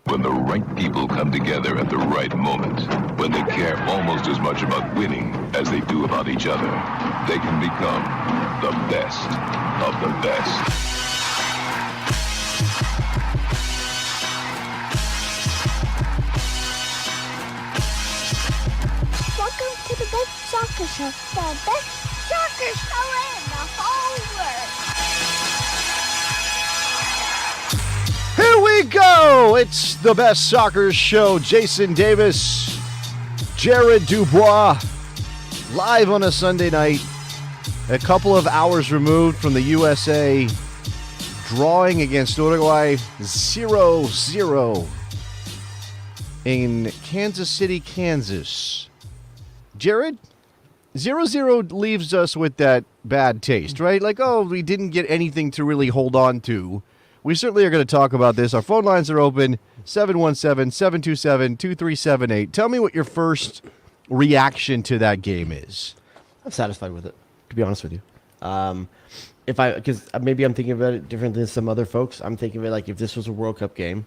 When the right people come together at the right moment, when they care almost as much about winning as they do about each other, they can become the best of the best. Welcome to the best soccer show. The best soccer show in the whole world. Here we go! It's the best soccer show. Jason Davis, Jared DuBois, live on a Sunday night, a couple of hours removed from the USA drawing against Uruguay 0-0 in Kansas City, Kansas. Jared, 0-0 leaves us with that bad taste, right? Like, oh, we didn't get anything to really hold on to. We certainly are going to talk about this. Our phone lines are open, 717-727-2378. Tell me what your first reaction to that game is. I'm satisfied with it, to be honest with you. Because maybe I'm thinking about it differently than some other folks. I'm thinking of it like if this was a World Cup game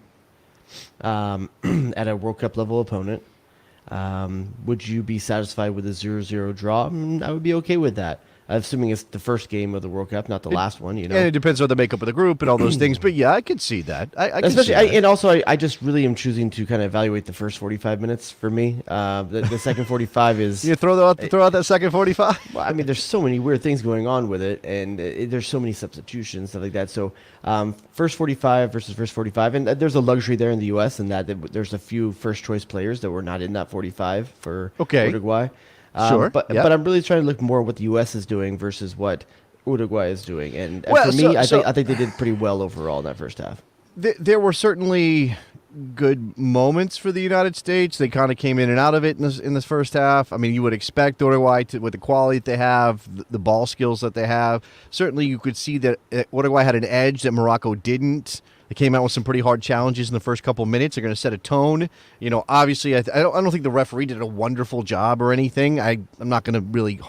at a World Cup level opponent, would you be satisfied with a 0-0 draw? I would be okay with that. Assuming it's the first game of the World Cup, not the last one, you know. And it depends on the makeup of the group and all those things. But yeah, I could see that. I can see that. And also, I just really am choosing to kind of evaluate the first 45 minutes for me. The second 45 is... You throw out that second 45? Well, I mean, there's so many weird things going on with it, and there's so many substitutions, stuff like that. So first 45 versus first 45, and there's a luxury there in the U.S. in that there's a few first-choice players that were not in that 45 for Uruguay. Sure. But I'm really trying to look more at what the U.S. is doing versus what Uruguay is doing. And Well, for me, I so- think they did pretty well overall in that first half. There were certainly good moments for the United States. They kind of came in and out of it in this first half. I mean, you would expect Uruguay with the quality that they have, the ball skills that they have. Certainly, you could see that Uruguay had an edge that Morocco didn't. They came out with some pretty hard challenges in the first couple of minutes. They're going to set a tone. You know, obviously, I don't think the referee did a wonderful job or anything. I'm not going to really,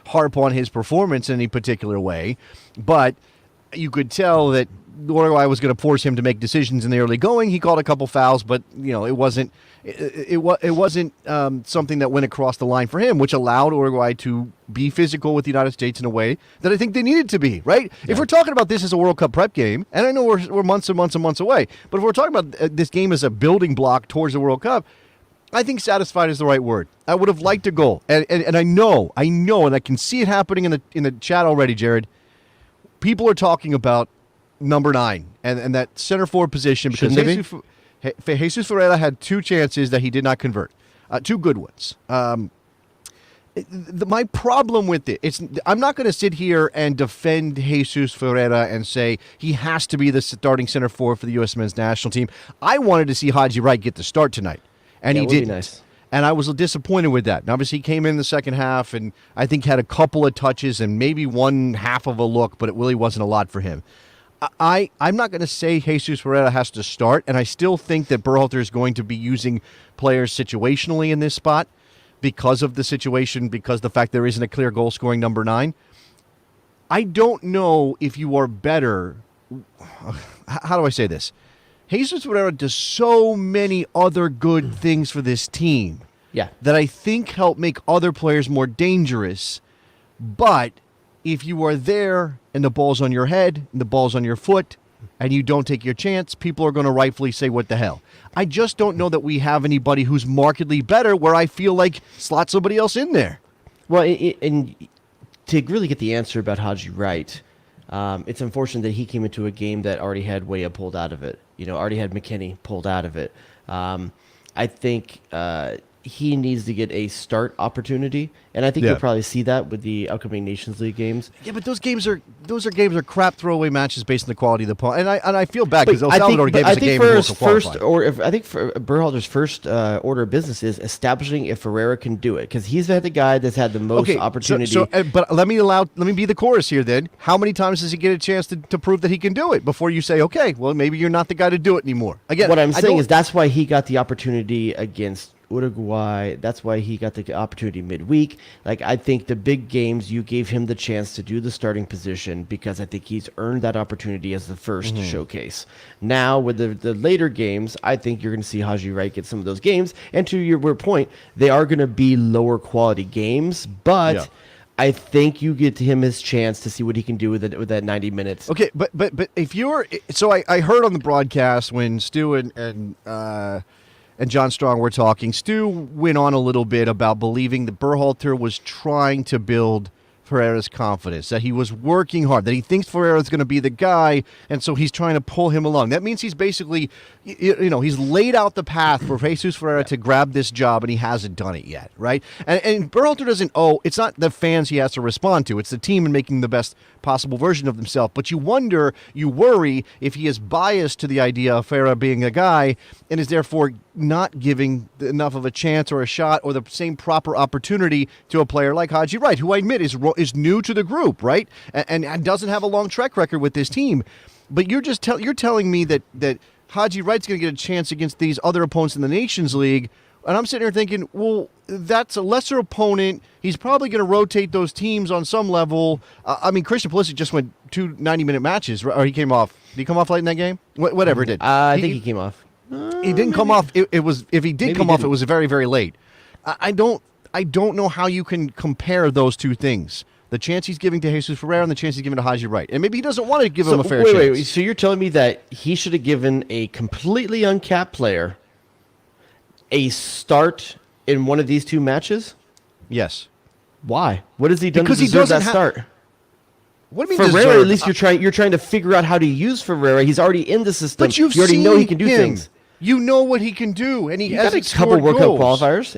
harp on his performance in any particular way. But you could tell that Uruguay was going to force him to make decisions in the early going. He called a couple fouls, but it wasn't something that went across the line for him, which allowed Uruguay to be physical with the United States in a way that I think they needed to be. Right? Yeah. If we're talking about this as a World Cup prep game, and I know we're months and months and months away, but if we're talking about this game as a building block towards the World Cup, I think satisfied is the right word. I would have liked a goal, and I know, and I can see it happening in the chat already, Jared. People are talking about number 9 and that center forward position because Jesus Ferreira had 2 chances that he did not convert, 2 good ones. My problem with it, I'm not going to sit here and defend Jesus Ferreira and say he has to be the starting center forward for the U.S. men's national team. I wanted to see Haji Wright get the start tonight, and he didn't. Nice. And I was disappointed with that. And obviously, he came in the second half and I think had a couple of touches and maybe one half of a look, but it really wasn't a lot for him. I'm not going to say Jesus Ferreira has to start, and I still think that Berhalter is going to be using players situationally in this spot because of the situation, because the fact there isn't a clear goal-scoring number 9. I don't know if you are better. How do I say this? Jesus Ferreira does so many other good things for this team that I think help make other players more dangerous, but if you are there and the ball's on your head and the ball's on your foot and you don't take your chance, people are going to rightfully say, what the hell? I just don't know that we have anybody who's markedly better where I feel like slot somebody else in there. Well, and to really get the answer about Haji Wright, it's unfortunate that he came into a game that already had Weah pulled out of it. Already had McKennie pulled out of it. I think he needs to get a start opportunity, and I think you'll probably see that with the upcoming Nations League games. Yeah, but those games are crap throwaway matches based on the quality of the opponent, and I feel bad because El Salvador gave us a game. I think for Berhalter's first order of business is establishing if Ferreira can do it, because he's had the guy that's had the most opportunity. But let me be the chorus here. Then, how many times does he get a chance to prove that he can do it before you say, okay, well maybe you're not the guy to do it anymore? Again, what I'm saying is that's why he got the opportunity against Uruguay. That's why he got the opportunity midweek. Like, I think the big games, you gave him the chance to do the starting position because I think he's earned that opportunity as the first showcase. Now, with the later games, I think you're going to see Haji Wright get some of those games. And to your point, they are going to be lower quality games, but... Yeah. I think you get to him his chance to see what he can do with that 90 minutes. Okay, but if you're so I heard on the broadcast when Stu and John Strong were talking, Stu went on a little bit about believing that Berhalter was trying to build Ferreira's confidence, that he was working hard, that he thinks Ferreira's going to be the guy, and so he's trying to pull him along. That means he's basically, he's laid out the path for Jesus Ferreira to grab this job, and he hasn't done it yet, right? And Berhalter doesn't it's not the fans he has to respond to. It's the team in making the best possible version of himself. But you worry if he is biased to the idea of Ferreira being a guy and is therefore not giving enough of a chance or a shot or the same proper opportunity to a player like Haji Wright, who I admit is new to the group, right? And doesn't have a long track record with this team. But you're just you're telling me that Haji Wright's going to get a chance against these other opponents in the Nations League. And I'm sitting here thinking, well, that's a lesser opponent. He's probably going to rotate those teams on some level. I mean, Christian Pulisic just went 2 90-minute matches, or he came off. Did he come off late in that game? Whatever it did. I think he came off. He didn't come off. It was if he did come off, it was very, very late. I don't know how you can compare those two things. The chance he's giving to Jesus Ferreira and the chance he's giving to Haji Wright. And maybe he doesn't want to give him a fair chance. Wait. So you're telling me that he should have given a completely uncapped player a start in one of these 2 matches? Yes. Why? What has he done Because to he deserve doesn't that start? What do you mean Ferreira, deserve? at least you're trying to figure out how to use Ferreira. He's already in the system. But you already know he can do things. You know what he can do, and he Got hasn't a couple scored World goals. Cup qualifiers.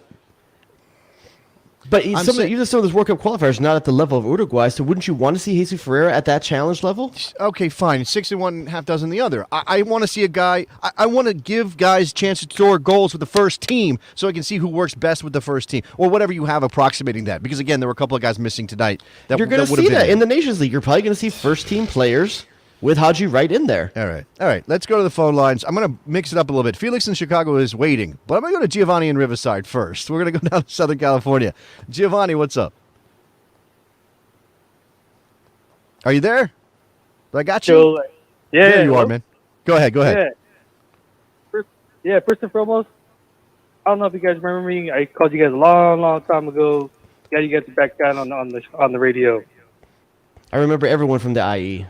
But even some of those World Cup qualifiers are not at the level of Uruguay, so wouldn't you want to see Jesus Ferreira at that challenge level? Okay, fine. 6 in one, half dozen the other. I want to see a guy. I want to give guys chances to score goals with the first team so I can see who works best with the first team or whatever you have approximating that. Because, again, there were a couple of guys missing tonight. You're going to see that in the Nations League. You're probably going to see first-team players with Haji Wright in there. All right. Let's go to the phone lines. I'm going to mix it up a little bit. Felix in Chicago is waiting, but I'm going to go to Giovanni in Riverside first. We're going to go down to Southern California. Giovanni, what's up? Are you there? I got you. So, yeah, There you are, man. Go ahead. First and foremost, I don't know if you guys remember me. I called you guys a long, long time ago. Got you guys back down on the radio. I remember everyone from the IE.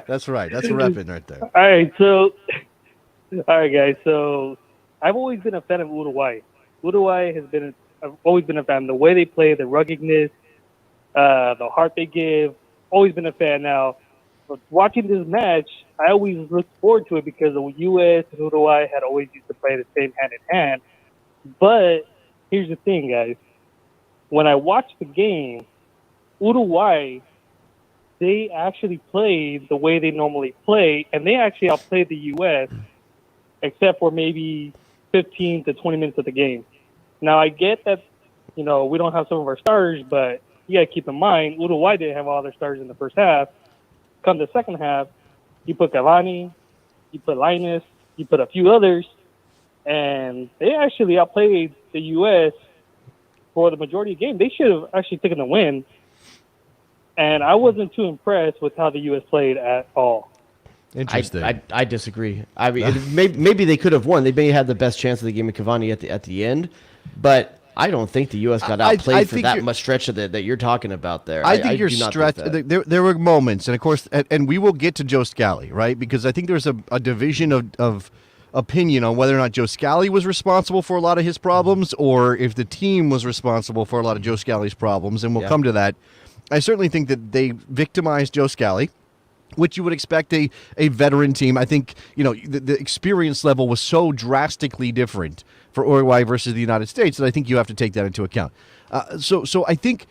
That's right. That's a repping right there. All right, guys. So, I've always been a fan of Uruguay. I've always been a fan. The way they play, the ruggedness, the heart they give. Always been a fan. Now, but watching this match, I always looked forward to it because the U.S. and Uruguay had always used to play the same hand in hand. But here's the thing, guys. When I watched the game, Uruguay, they actually played the way they normally play, and they actually outplayed the U.S., except for maybe 15 to 20 minutes of the game. Now, I get that, we don't have some of our starters, but you got to keep in mind, Uruguay didn't have all their starters in the first half. Come the second half, you put Cavani, you put Linus, you put a few others, and they actually outplayed the U.S. for the majority of the game. They should have actually taken the win. And I wasn't too impressed with how the U.S. played at all. Interesting. I disagree. I mean, maybe they could have won. They may have had the best chance of the game with Cavani at the end, but I don't think the U.S. got outplayed for that much stretch of that you're talking about there. I think you're stretched. There were moments, and of course, and we will get to Joe Scally, right? Because I think there's a division of opinion on whether or not Joe Scally was responsible for a lot of his problems, or if the team was responsible for a lot of Joe Scally's problems, and we'll come to that. I certainly think that they victimized Joe Scally, which you would expect a veteran team. I think, the experience level was so drastically different for Uruguay versus the United States that I think you have to take that into account. So I think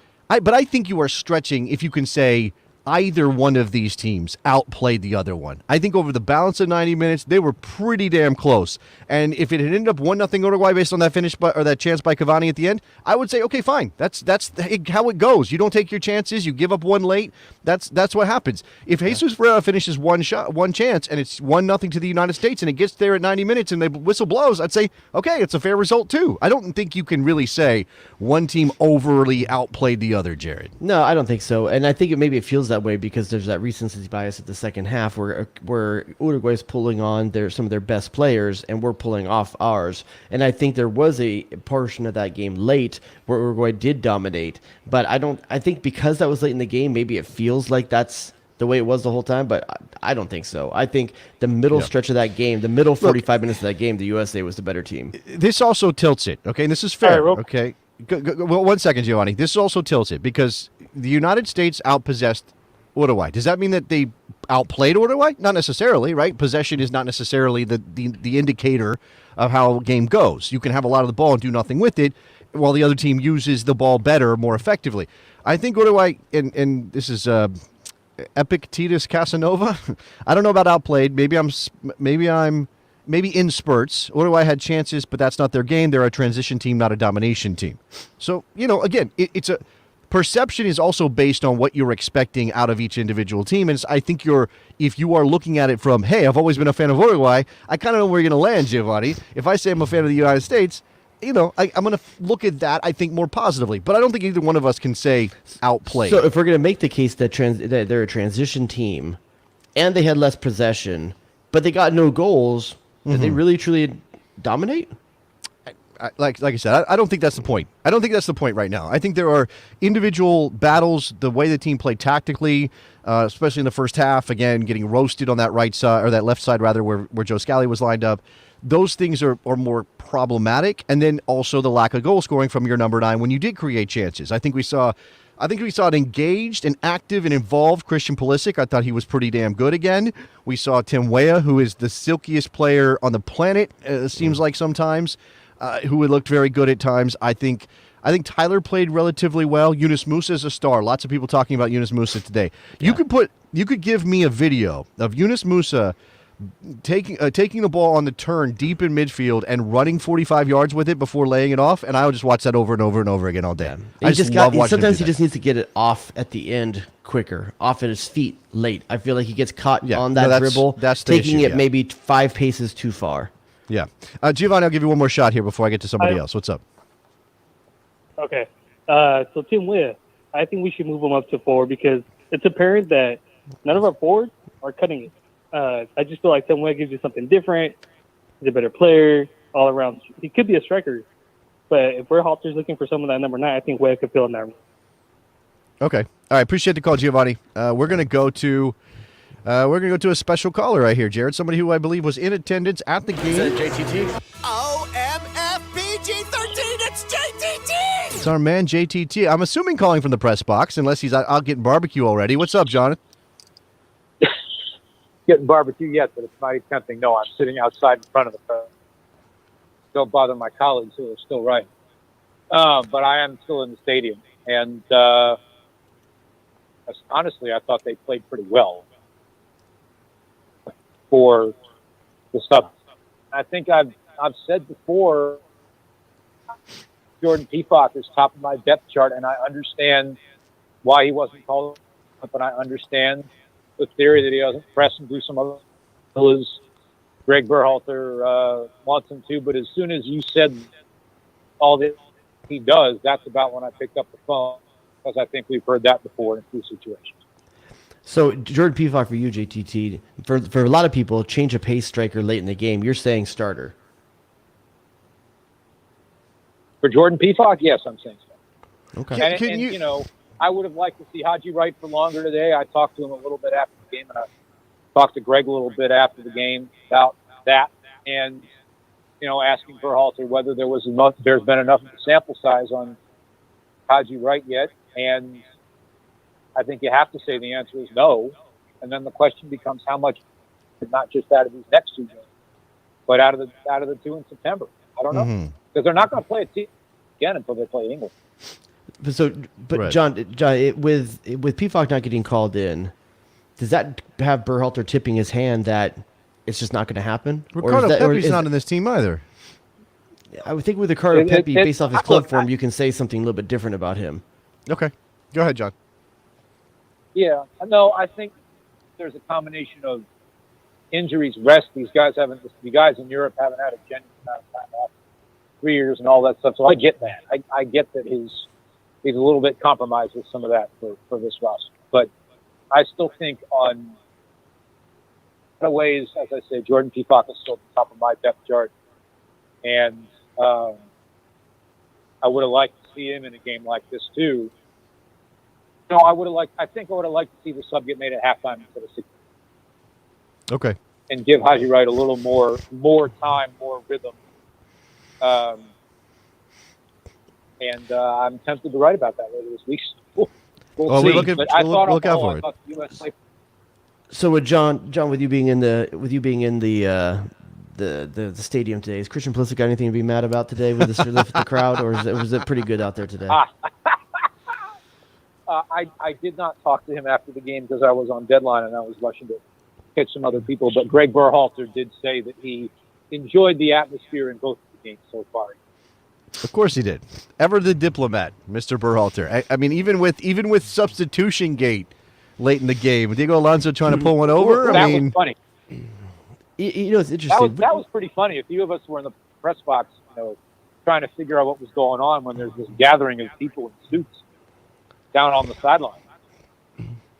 you are stretching if you can say either one of these teams outplayed the other one. I think over the balance of 90 minutes, they were pretty damn close. And if it had ended up 1-0 Uruguay based on that finish or that chance by Cavani at the end, I would say, okay, fine. That's how it goes. You don't take your chances. You give up one late. That's what happens. If Jesus Ferreira finishes one chance, and it's 1-0 to the United States, and it gets there at 90 minutes, and the whistle blows, I'd say, okay, it's a fair result too. I don't think you can really say one team overly outplayed the other, Jared. No, I don't think so. And I think maybe it feels that way because there's that recency bias at the second half where Uruguay's pulling on some of their best players and we're pulling off ours. And I think there was a portion of that game late where Uruguay did dominate. But I think because that was late in the game, maybe it feels like that's the way it was the whole time, but I don't think so. I think the middle stretch of that game, the middle 45 minutes of that game, the USA was the better team. This also tilts it, okay? And this is fair, okay? Well, 1 second, Giovanni. This also tilts it because the United States outpossessed Uruguay. Does that mean that they outplayed Uruguay? Not necessarily, right? Possession is not necessarily the indicator of how a game goes. You can have a lot of the ball and do nothing with it while the other team uses the ball better, more effectively. I think Uruguay, and this is Epictetus Casanova. I don't know about outplayed. Maybe in spurts. Uruguay had chances, but that's not their game. They're a transition team, not a domination team. So, again, it's a perception is also based on what you're expecting out of each individual team. And I think if you are looking at it from, hey, I've always been a fan of Uruguay, I kind of know where you're going to land, Giovanni. If I say I'm a fan of the United States, I'm going to look at that, I think, more positively. But I don't think either one of us can say outplayed. So if we're going to make the case that they're a transition team and they had less possession, but they got no goals, did they really, truly dominate? Like I said, I don't think that's the point. I don't think that's the point right now. I think there are individual battles, the way the team played tactically, especially in the first half, again, getting roasted on that right side, or that left side, rather, where Joe Scally was lined up. Those things are more problematic. And then also the lack of goal scoring from your number 9 when you did create chances. I think we saw an engaged and active and involved Christian Pulisic. I thought he was pretty damn good again. We saw Tim Weah, who is the silkiest player on the planet, seems like sometimes, who had looked very good at times. I think Tyler played relatively well. Yunus Musa is a star. Lots of people talking about Yunus Musa today. Yeah. You could give me a video of Yunus Musa taking the ball on the turn deep in midfield and running 45 yards with it before laying it off, and I would just watch that over and over and over again all day. Yeah. I just love watching sometimes him do he just needs to get it off at the end quicker, off at his feet late. I feel like he gets caught on that dribble, taking it maybe 5 paces too far. Yeah. Giovanni, I'll give you one more shot here before I get to somebody else. What's up? Okay. So Tim Weah, I think we should move him up to 4 because it's apparent that none of our forwards are cutting it. I just feel like Tim Weah gives you something different. He's a better player all around. He could be a striker, but if Berhalter's looking for someone that number 9, I think Weah could fill in that role. Okay. All right. Appreciate the call, Giovanni. We're gonna go to a special caller right here, Jared. Somebody who I believe was in attendance at the game. JTT. OMFBG13. It's JTT. It's our man JTT. I'm assuming calling from the press box, unless he's out getting barbecue already. What's up, Jonathan? Getting barbecue yet, but it's mighty tempting. No, I'm sitting outside in front of the press. Don't bother my colleagues who are still writing. But I am still in the stadium. And honestly, I thought they played pretty well for the stuff. I think I've said before, Jordan Peacock is top of my depth chart, and I understand why he wasn't called up, and I understand the theory that he doesn't press and do some other as Greg Berhalter wants him to. But as soon as you said all that he does, that's about when I picked up the phone, because I think we've heard that before in 2 situations. So Jordan Peacock for you, JTT. For a lot of people, change of pace striker late in the game. You're saying starter. For Jordan Peacock, yes, I'm saying so. Okay. And you know, I would have liked to see Haji Wright for longer today. I talked to him a little bit after the game, and I talked to Greg a little bit after the game about that, and asking Berhalter whether there's been enough of a sample size on Haji Wright yet, and I think you have to say the answer is no. And then the question becomes how much, not just out of these next 2 games, but out of the 2 in September. I don't know, because they're not going to play a team again until they play England. But Right. John, with PFOC not getting called in, does that have Berhalter tipping his hand that it's just not going to happen? Ricardo or Pepe's not in this team either. I would think with Ricardo It- Pepe, it- based off his I- club look, form, you can say something a little bit different about him. Okay. Go ahead, John. Yeah, no, I think there's a combination of injuries, rest. The guys in Europe haven't had a genuine amount of time off, 3 years and all that stuff. So I get that. I get that he's a little bit compromised with some of that for this roster. But I still think on a lot of ways, as I say, Jordan Peacock is still at the top of my depth chart. And I would have liked to see him in a game like this too. No, I think I would have liked to see the sub get made at halftime instead of 60. Okay. And give Haji Wright a little more time, more rhythm. And I'm tempted to write about that later this week. We'll Well, see. we're looking- But I we'll thought look out overall, for I it. thought the U.S. played. So with John, with you being in the stadium today, is Christian Pulisic got anything to be mad about today with the crowd, or was it pretty good out there today? I did not talk to him after the game because I was on deadline and I was rushing to catch some other people. But Greg Berhalter did say that he enjoyed the atmosphere in both of the games so far. Of course he did. Ever the diplomat, Mr. Berhalter. I mean, even with substitution gate late in the game, Diego Alonso trying to pull one over. That I mean, was funny. You know, it's interesting. That was pretty funny. A few of us were in the press box, trying to figure out what was going on when there's this gathering of people in suits down on the sideline.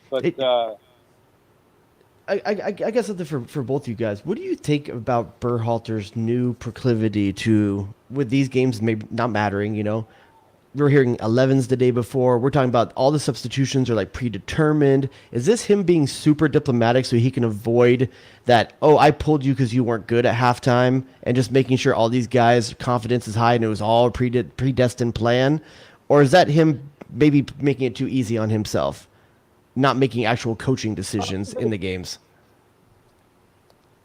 But I guess something for both you guys. What do you think about Berhalter's new proclivity to, with these games maybe not mattering, we were hearing 11s the day before. We're talking about all the substitutions are like predetermined. Is this him being super diplomatic so he can avoid that, oh, I pulled you because you weren't good at halftime, and just making sure all these guys' confidence is high and it was all a predestined plan? Or is that him maybe making it too easy on himself, not making actual coaching decisions in the games?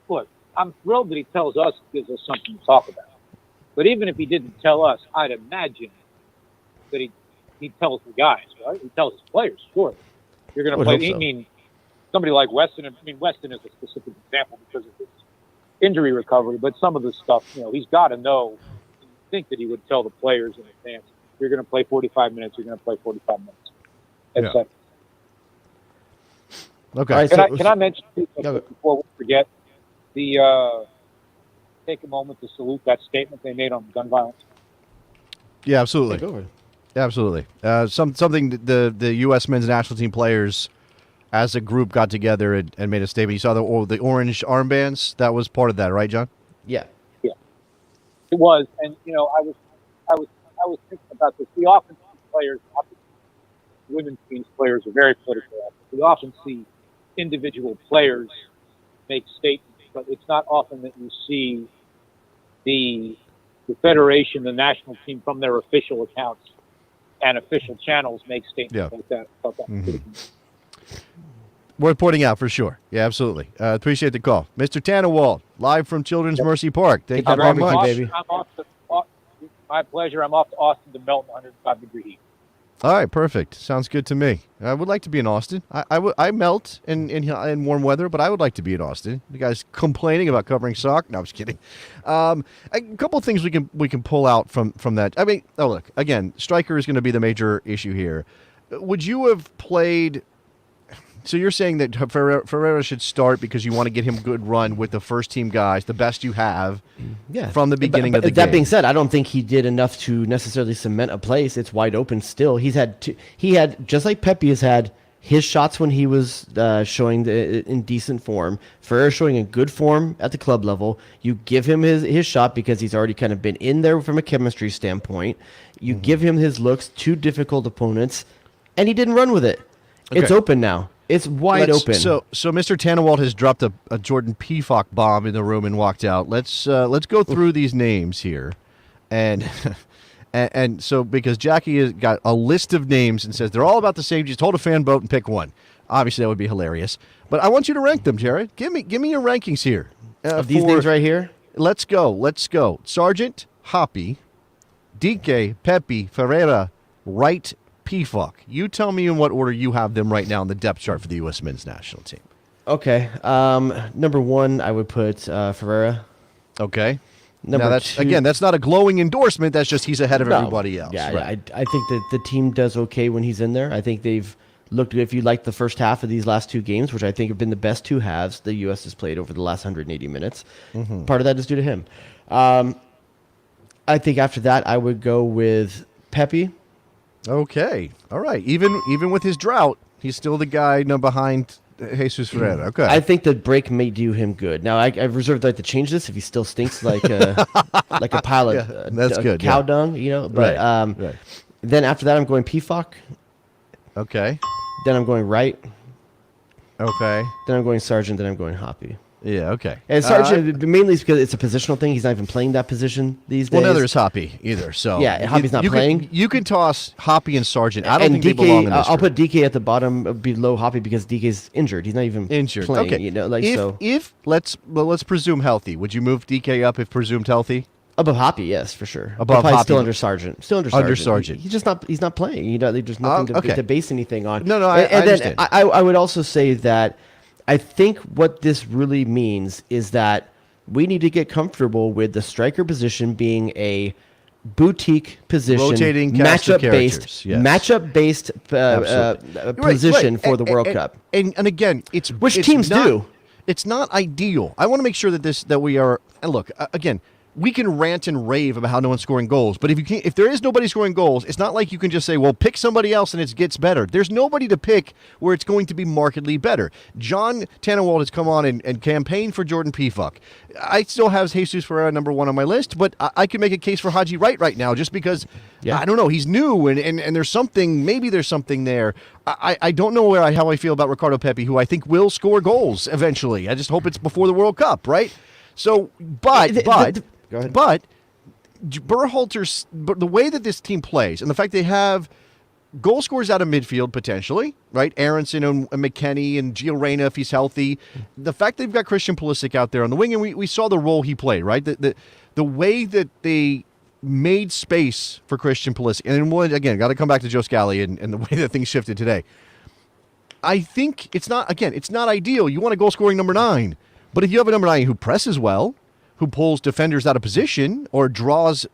look, I'm thrilled that he tells us, gives us something to talk about. But even if he didn't tell us, I'd imagine that he tells the guys, right? He tells his players, sure. You're going to play. Hope so. I mean, somebody like Weston. I mean, Weston is a specific example because of his injury recovery. But some of the stuff, he's got to know. Think that he would tell the players in advance. You're going to play 45 minutes. You're going to play 45 minutes. Yeah. Okay. All right, Can I mention before we forget take a moment to salute that statement they made on gun violence? Yeah, absolutely. Go ahead. Absolutely. Something the U.S. men's national team players as a group got together and made a statement. You saw the orange armbands? That was part of that, right, John? Yeah. It was, and I was thinking about this. We often see players, women's teams players are very political. We often see individual players make statements, but it's not often that you see the federation, the national team, from their official accounts and official channels make statements like that. I thought that was pretty cool. Worth pointing out for sure. Yeah, absolutely. Appreciate the call. Mr. Tannenwald, live from Children's Mercy Park. Thank you very barbecue, much. baby. My pleasure. I'm off to Austin to melt in 105-degree heat. All right, perfect. Sounds good to me. I would like to be in Austin. I melt in warm weather, but I would like to be in Austin. You guys complaining about covering sock? No, I'm just kidding. A couple of things we can pull out from that. I mean, look, again, striker is going to be the major issue here. Would you have played? So you're saying that Ferreira should start because you want to get him good run with the first team guys, the best you have, from the beginning of the game. That being said, I don't think he did enough to necessarily cement a place. It's wide open still. He had just like Pepe has had his shots when he was showing in decent form. Ferreira showing in good form at the club level. You give him his shot because he's already kind of been in there from a chemistry standpoint. You give him his looks, 2 difficult opponents, and he didn't run with it. Okay. It's open now. It's wide open. So Mr. Tannenwald has dropped a Jordan Peacock bomb in the room and walked out. Let's go through these names here, and and so because Jackie has got a list of names and says they're all about the same. Just hold a fan vote and pick one. Obviously, that would be hilarious. But I want you to rank them, Jared. Give me your rankings here. Of these names right here? Let's go. Sargent, Hoppy, DK, Pepe, Ferreira, Wright, Pefok. You tell me in what order you have them right now on the depth chart for the U.S. men's national team. Okay. Number 1, I would put Ferreira. Okay. Number now, that's 2, again, that's not a glowing endorsement. That's just he's ahead of everybody else. Yeah, right. I think that the team does okay when he's in there. I think they've looked, if you like the first half of these last 2 games, which I think have been the best 2 halves the U.S. has played over the last 180 minutes, part of that is due to him. I think after that, I would go with Pepe. Okay. All right. Even with his drought, he's still the guy behind Jesus Ferreira. Okay. I think the break may do him good. Now, I've reserved the right to change this if he still stinks like a pile of that's good, cow yeah. dung, But Right. then after that, I'm going Pefok. Okay. Then I'm going Wright. Okay. Then I'm going Sargent. Then I'm going Hoppy. Yeah. Okay. And Sargent mainly is because it's a positional thing. He's not even playing that position these days. Well, neither is Hoppy either. So Yeah, Hoppy's not playing. You can toss Hoppy and Sargent. I don't and think DK, they belong in this I'll group. put DK at the bottom below Hoppy because DK's injured. He's not even Injured. playing. Okay. If let's presume healthy, would you move DK up if presumed healthy? Above Hoppy, yes, for sure. Above Probably Hoppy. still under Sargent. Still under Sargent. Under Sargent. He's not playing. There's nothing okay. to base anything on. No, I then understand. I would also say that I think what this really means is that we need to get comfortable with the striker position being a boutique position, Rotating cast of characters, yes. matchup-based position for the World Cup. And again, Which it's teams not, do. It's not ideal. I want to make sure that we are. And look, again, we can rant and rave about how no one's scoring goals, but if there is nobody scoring goals, it's not like you can just say, well, pick somebody else and it gets better. There's nobody to pick where it's going to be markedly better. John Tannenwald has come on and campaigned for Jordan Pefok. I still have Jesus Ferreira number 1 on my list, but I can make a case for Haji Wright right now just because, I don't know, he's new and there's something, maybe there's something there. I don't know how I feel about Ricardo Pepi, who I think will score goals eventually. I just hope it's before the World Cup, right? So, Go ahead. But Berhalter's, the way that this team plays and the fact they have goal scorers out of midfield potentially, right? Aronson and McKennie and Gio Reyna if he's healthy. The fact they've got Christian Pulisic out there on the wing, and we saw the role he played, right? The way that they made space for Christian Pulisic, and again, got to come back to Joe Scally and the way that things shifted today. I think it's not ideal. You want a goal scoring number 9, but if you have a number 9 who presses well, who pulls defenders out of position or draws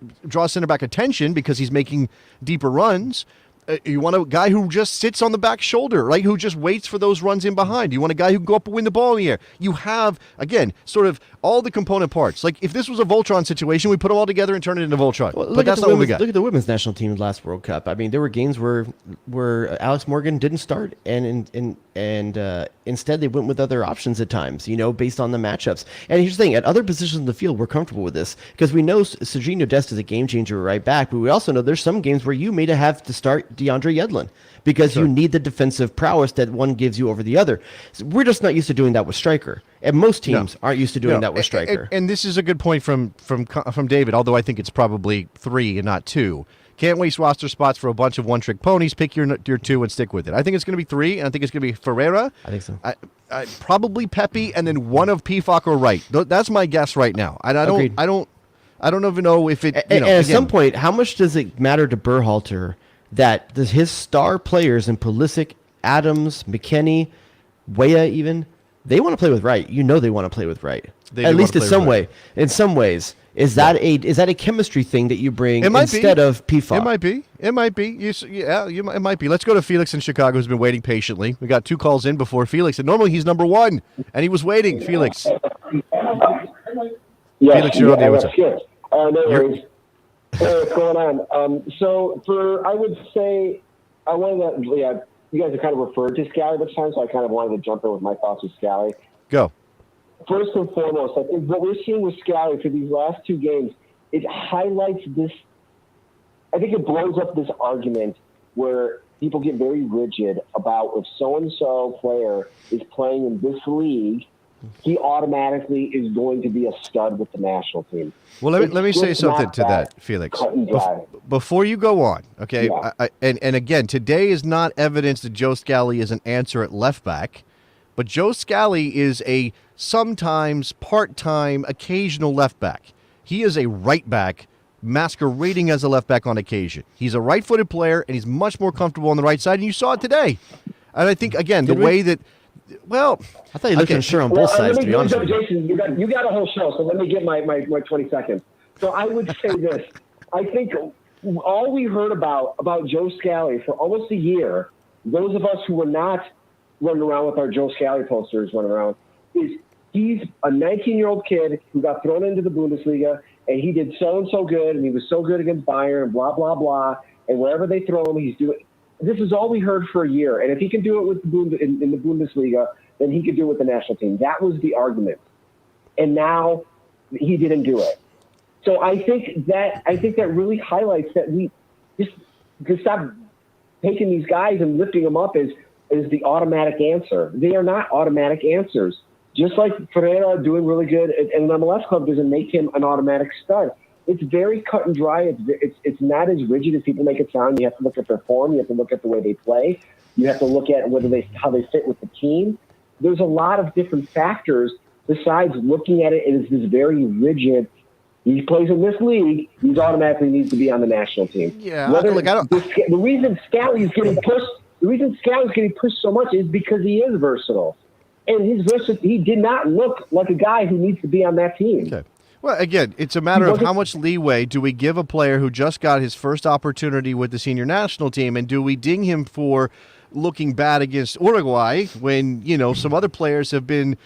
center back attention because he's making deeper runs. You want a guy who just sits on the back shoulder, right? Who just waits for those runs in behind. You want a guy who can go up and win the ball in the air. You have, again, sort of all the component parts. Like if this was a Voltron situation, we put them all together and turn it into Voltron. Well, but that's not what we got. Look at the women's national team last World Cup. I mean, there were games where Alex Morgan didn't start, and instead they went with other options at times, based on the matchups. And here's the thing: at other positions in the field, we're comfortable with this because we know Serginho Dest is a game changer right back, but we also know there's some games where you may have to start DeAndre Yedlin because you need the defensive prowess that one gives you over the other. So we're just not used to doing that with striker, and most teams aren't used to doing that with striker. And this is a good point from David, although I think it's probably 3 and not 2. Can't waste roster spots for a bunch of one-trick ponies. Pick your 2 and stick with it. I think it's going to be 3, and I think it's going to be Ferreira. I think so. Probably Pepe, and then one of Pefok or Wright. That's my guess right now. I don't even know if it. And at some point, how much does it matter to Berhalter that his star players in Pulisic, Adams, McKennie, Weah, even they want to play with Wright? They want to play with Wright. At least in some way. In some ways. Is that a chemistry thing that you bring instead of Pefok? It might be. It might be. Let's go to Felix in Chicago, who's been waiting patiently. We got 2 calls in before Felix, and normally he's number 1, and he was waiting. Felix. Yeah, Felix, you're on the air. What's up? Good. No worries. Hey, what's going on? I would say I wanted to. You guys have kind of referred to Scally this time, so I kind of wanted to jump in with my thoughts with Scally. Go. First and foremost, I think what we're seeing with Scally for these last 2 games, it highlights this. I think it blows up this argument where people get very rigid about if so-and-so player is playing in this league, he automatically is going to be a stud with the national team. Well, let me say something to that, Felix. Before you go on, okay? Yeah. And again, today is not evidence that Joe Scally is an answer at left back, but Joe Scally is a sometimes part-time, occasional left back. He is a right back masquerading as a left back on occasion. He's a right-footed player, and he's much more comfortable on the right side, and you saw it today. And I think, again, the way that, well... I thought you looked unsure on both sides, to be honest with you. Jason, you got a whole show, so let me get my 20 seconds. So I would say this. I think all we heard about Joe Scally for almost a year, those of us who were not running around with our Joe Scally posters running around, is he's a 19-year-old kid who got thrown into the Bundesliga, and he did so good, and he was so good against Bayern, blah, blah, blah, and wherever they throw him, he's doing. This is all we heard for a year, and if he can do it with in the Bundesliga, then he could do it with the national team. That was the argument, and now he didn't do it. So I think that really highlights that we just to stop taking these guys and lifting them up as the automatic answer. They are not automatic answers. Just like Ferreira doing really good at an MLS club doesn't make him an automatic stud. It's very cut and dry. It's not as rigid as people make it sound. You have to look at their form. You have to look at the way they play. You have to look at how they fit with the team. There's a lot of different factors besides looking at it as this very rigid. He plays in this league. He automatically needs to be on the national team. Yeah, the reason Scally is getting pushed so much is because he is versatile, and he did not look like a guy who needs to be on that team. Okay. Well, again, it's a matter of how much leeway do we give a player who just got his first opportunity with the senior national team, and do we ding him for looking bad against Uruguay when some other players have been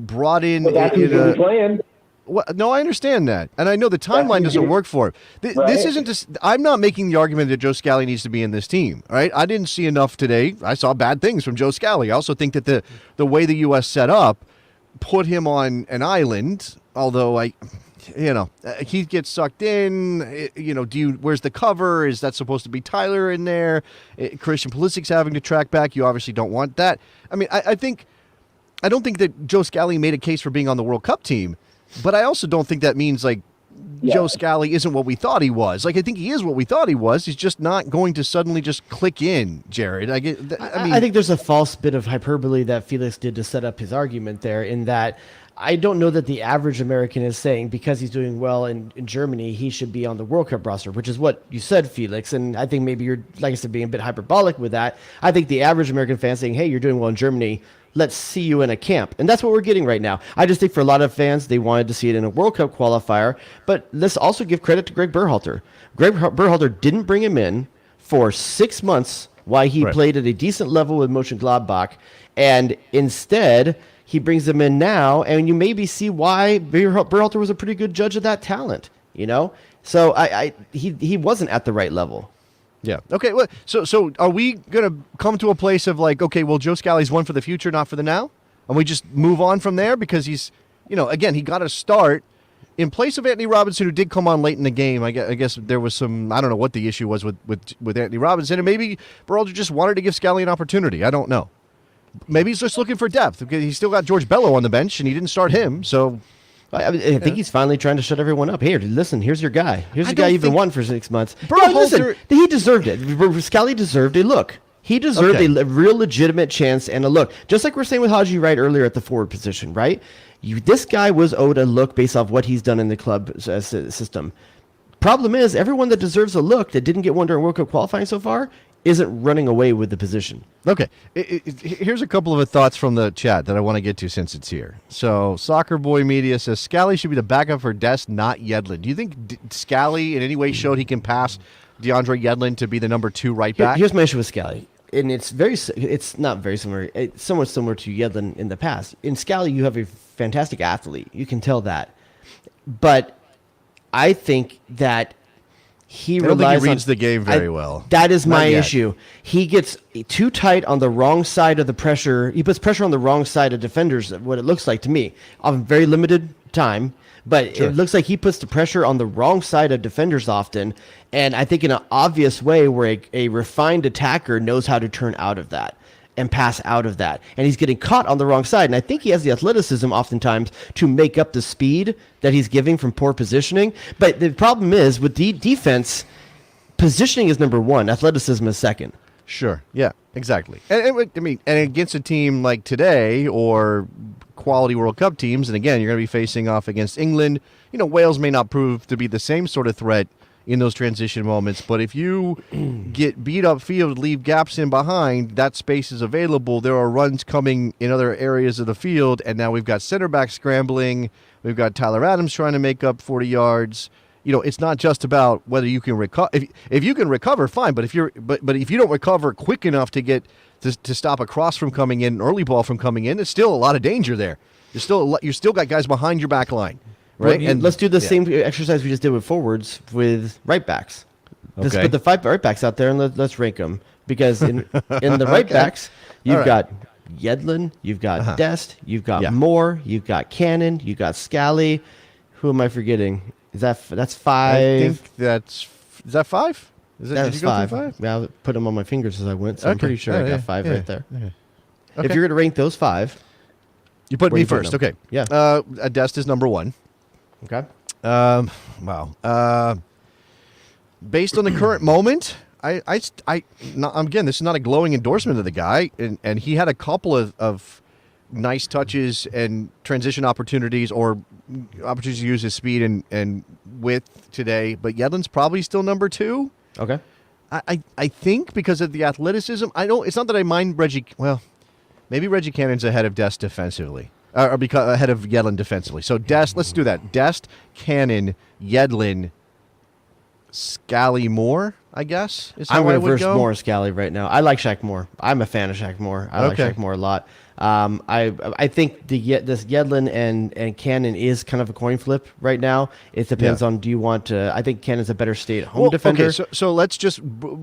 brought in? But that's who's playing. Well, no, I understand that, and I know the timeline doesn't work for him. This isn't just. I'm not making the argument that Joe Scally needs to be in this team. Right? I didn't see enough today. I saw bad things from Joe Scally. I also think that the way the U.S. set up put him on an island. Although he gets sucked in. Where's the cover? Is that supposed to be Tyler in there? Christian Pulisic's having to track back. You obviously don't want that. I mean, I don't think that Joe Scally made a case for being on the World Cup team. But I also don't think that means Joe Scally isn't what we thought he was. I think he is what we thought he was. He's just not going to suddenly just click in, Jared. I think there's a false bit of hyperbole that Felix did to set up his argument there, in that I don't know that the average American is saying because he's doing well in Germany, he should be on the World Cup roster, which is what you said, Felix. And I think maybe you're, like I said, being a bit hyperbolic with that. I think the average American fan saying, hey, you're doing well in Germany, let's see you in a camp. And that's what we're getting right now. I just think for a lot of fans, they wanted to see it in a World Cup qualifier. But let's also give credit to Greg Berhalter. Greg Berhalter didn't bring him in for 6 months while he played at a decent level with Mönchengladbach. And instead, he brings him in now. And you maybe see why Berhalter was a pretty good judge of that talent. So he wasn't at the right level. Yeah. Okay. Well, so are we going to come to a place of okay, well, Joe Scally's one for the future, not for the now? And we just move on from there because he's, again, he got a start in place of Anthony Robinson, who did come on late in the game. I guess there was some, I don't know what the issue was with Anthony Robinson, and maybe Berhalter just wanted to give Scally an opportunity. I don't know. Maybe he's just looking for depth because he's still got George Bello on the bench, and he didn't start him, so... I think he's finally trying to shut everyone up. Here, listen, here's your guy. Here's the guy you've been wanting for 6 months. Listen, he deserved it. Scally deserved a look. He deserved a real legitimate chance and a look. Just like we're saying with Haji Wright earlier at the forward position, right? This guy was owed a look based off what he's done in the club system. Problem is, everyone that deserves a look that didn't get one during World Cup qualifying so far isn't running away with the position. Okay. Here's a couple of thoughts from the chat that I want to get to since it's here. So, Soccer Boy Media says, Scally should be the backup for Dest, not Yedlin. Do you think Scally in any way showed he can pass DeAndre Yedlin to be the number 2 right back? Here's my issue with Scally. And it's not very similar. It's somewhat similar to Yedlin in the past. In Scally, you have a fantastic athlete. You can tell that. But I think that he reads the game very well. That is my issue. He gets too tight on the wrong side of the pressure. He puts pressure on the wrong side of defenders, what it looks like to me. On very limited time, but it looks like he puts the pressure on the wrong side of defenders often. And I think in an obvious way where a refined attacker knows how to turn out of that and pass out of that. And he's getting caught on the wrong side. And I think he has the athleticism oftentimes to make up the speed that he's giving from poor positioning. But the problem is with defense, positioning is number 1, athleticism is second. Sure. Yeah, exactly. And against a team like today or quality World Cup teams, and again, you're going to be facing off against England. Wales may not prove to be the same sort of threat in those transition moments. But if you get beat up field, leave gaps in behind, that space is available. There are runs coming in other areas of the field, and now we've got center back scrambling. We've got Tyler Adams trying to make up 40 yards. It's not just about whether you can recover. If you can recover, fine. But if you don't recover quick enough to get to stop a cross from coming in, an early ball from coming in, it's still a lot of danger there. You still got guys behind your back line, right? And let's do the same exercise we just did with forwards with right backs. Let's put the 5 right backs out there and let's rank them, because in the right backs you've got Yedlin, you've got Dest, you've got Moore, you've got Cannon, you've got Scally. Who am I forgetting? That's 5? I think is that 5? That's 5. Yeah, I put them on my fingers as I went, so I'm pretty sure I got 5 right there. Okay. If you're going to rank those 5, you put where me you put first. them? Okay. Yeah. Dest is number 1. Okay. Wow. Based on the current moment, again, this is not a glowing endorsement of the guy, and he had a couple of nice touches and transition opportunities, or opportunities to use his speed and width today. But Yedlin's probably still number 2. Okay. I think because of the athleticism. It's not that I mind Reggie. Well, maybe Reggie Cannon's ahead of Dest defensively, or because ahead of Yedlin defensively. So Dest, let's do that. Dest, Cannon, Yedlin, Scally, Moore, I guess. I'm going to verse Moore Scally right now. I like Shaq Moore. I'm a fan of Shaq Moore. I like Shaq Moore a lot. I think this Yedlin and Cannon is kind of a coin flip right now. It depends on, do you want to? I think Cannon's a better stay-at-home defender. Okay, so let's just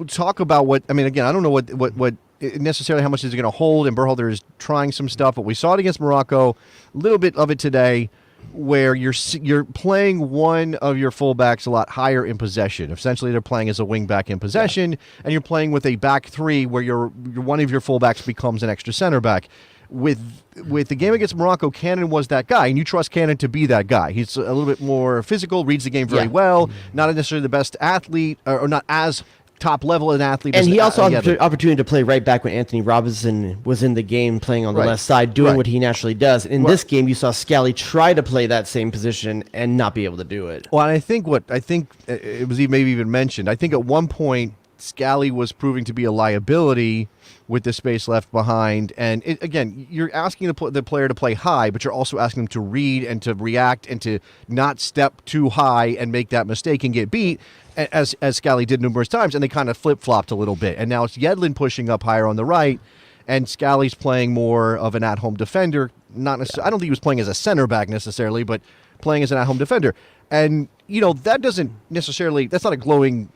talk about what. I mean, again, I don't know what necessarily how much is it going to hold, and Berhalter is trying some stuff, but we saw it against Morocco. A little bit of it today, where you're playing one of your fullbacks a lot higher in possession. Essentially, they're playing as a wing back in possession, and you're playing with a back 3 where one of your fullbacks becomes an extra center back. With the game against Morocco, Cannon was that guy, and you trust Cannon to be that guy. He's a little bit more physical, reads the game very well, not necessarily the best athlete, or not as top level an athlete. And he also had the opportunity to play right back when Anthony Robinson was in the game, playing on the left side, doing what he naturally does. In this game, you saw Scally try to play that same position and not be able to do it. Well, I think it was maybe even mentioned. I think at one point Scally was proving to be a liability with the space left behind. And again, you're asking the player to play high, but you're also asking them to read and to react and to not step too high and make that mistake and get beat, as Scally did numerous times. And they kind of flip-flopped a little bit. And now it's Yedlin pushing up higher on the right, and Scally's playing more of an at-home defender. Not necessarily, I don't think he was playing as a center back necessarily, but playing as an at-home defender. And, that doesn't necessarily, that's not a glowing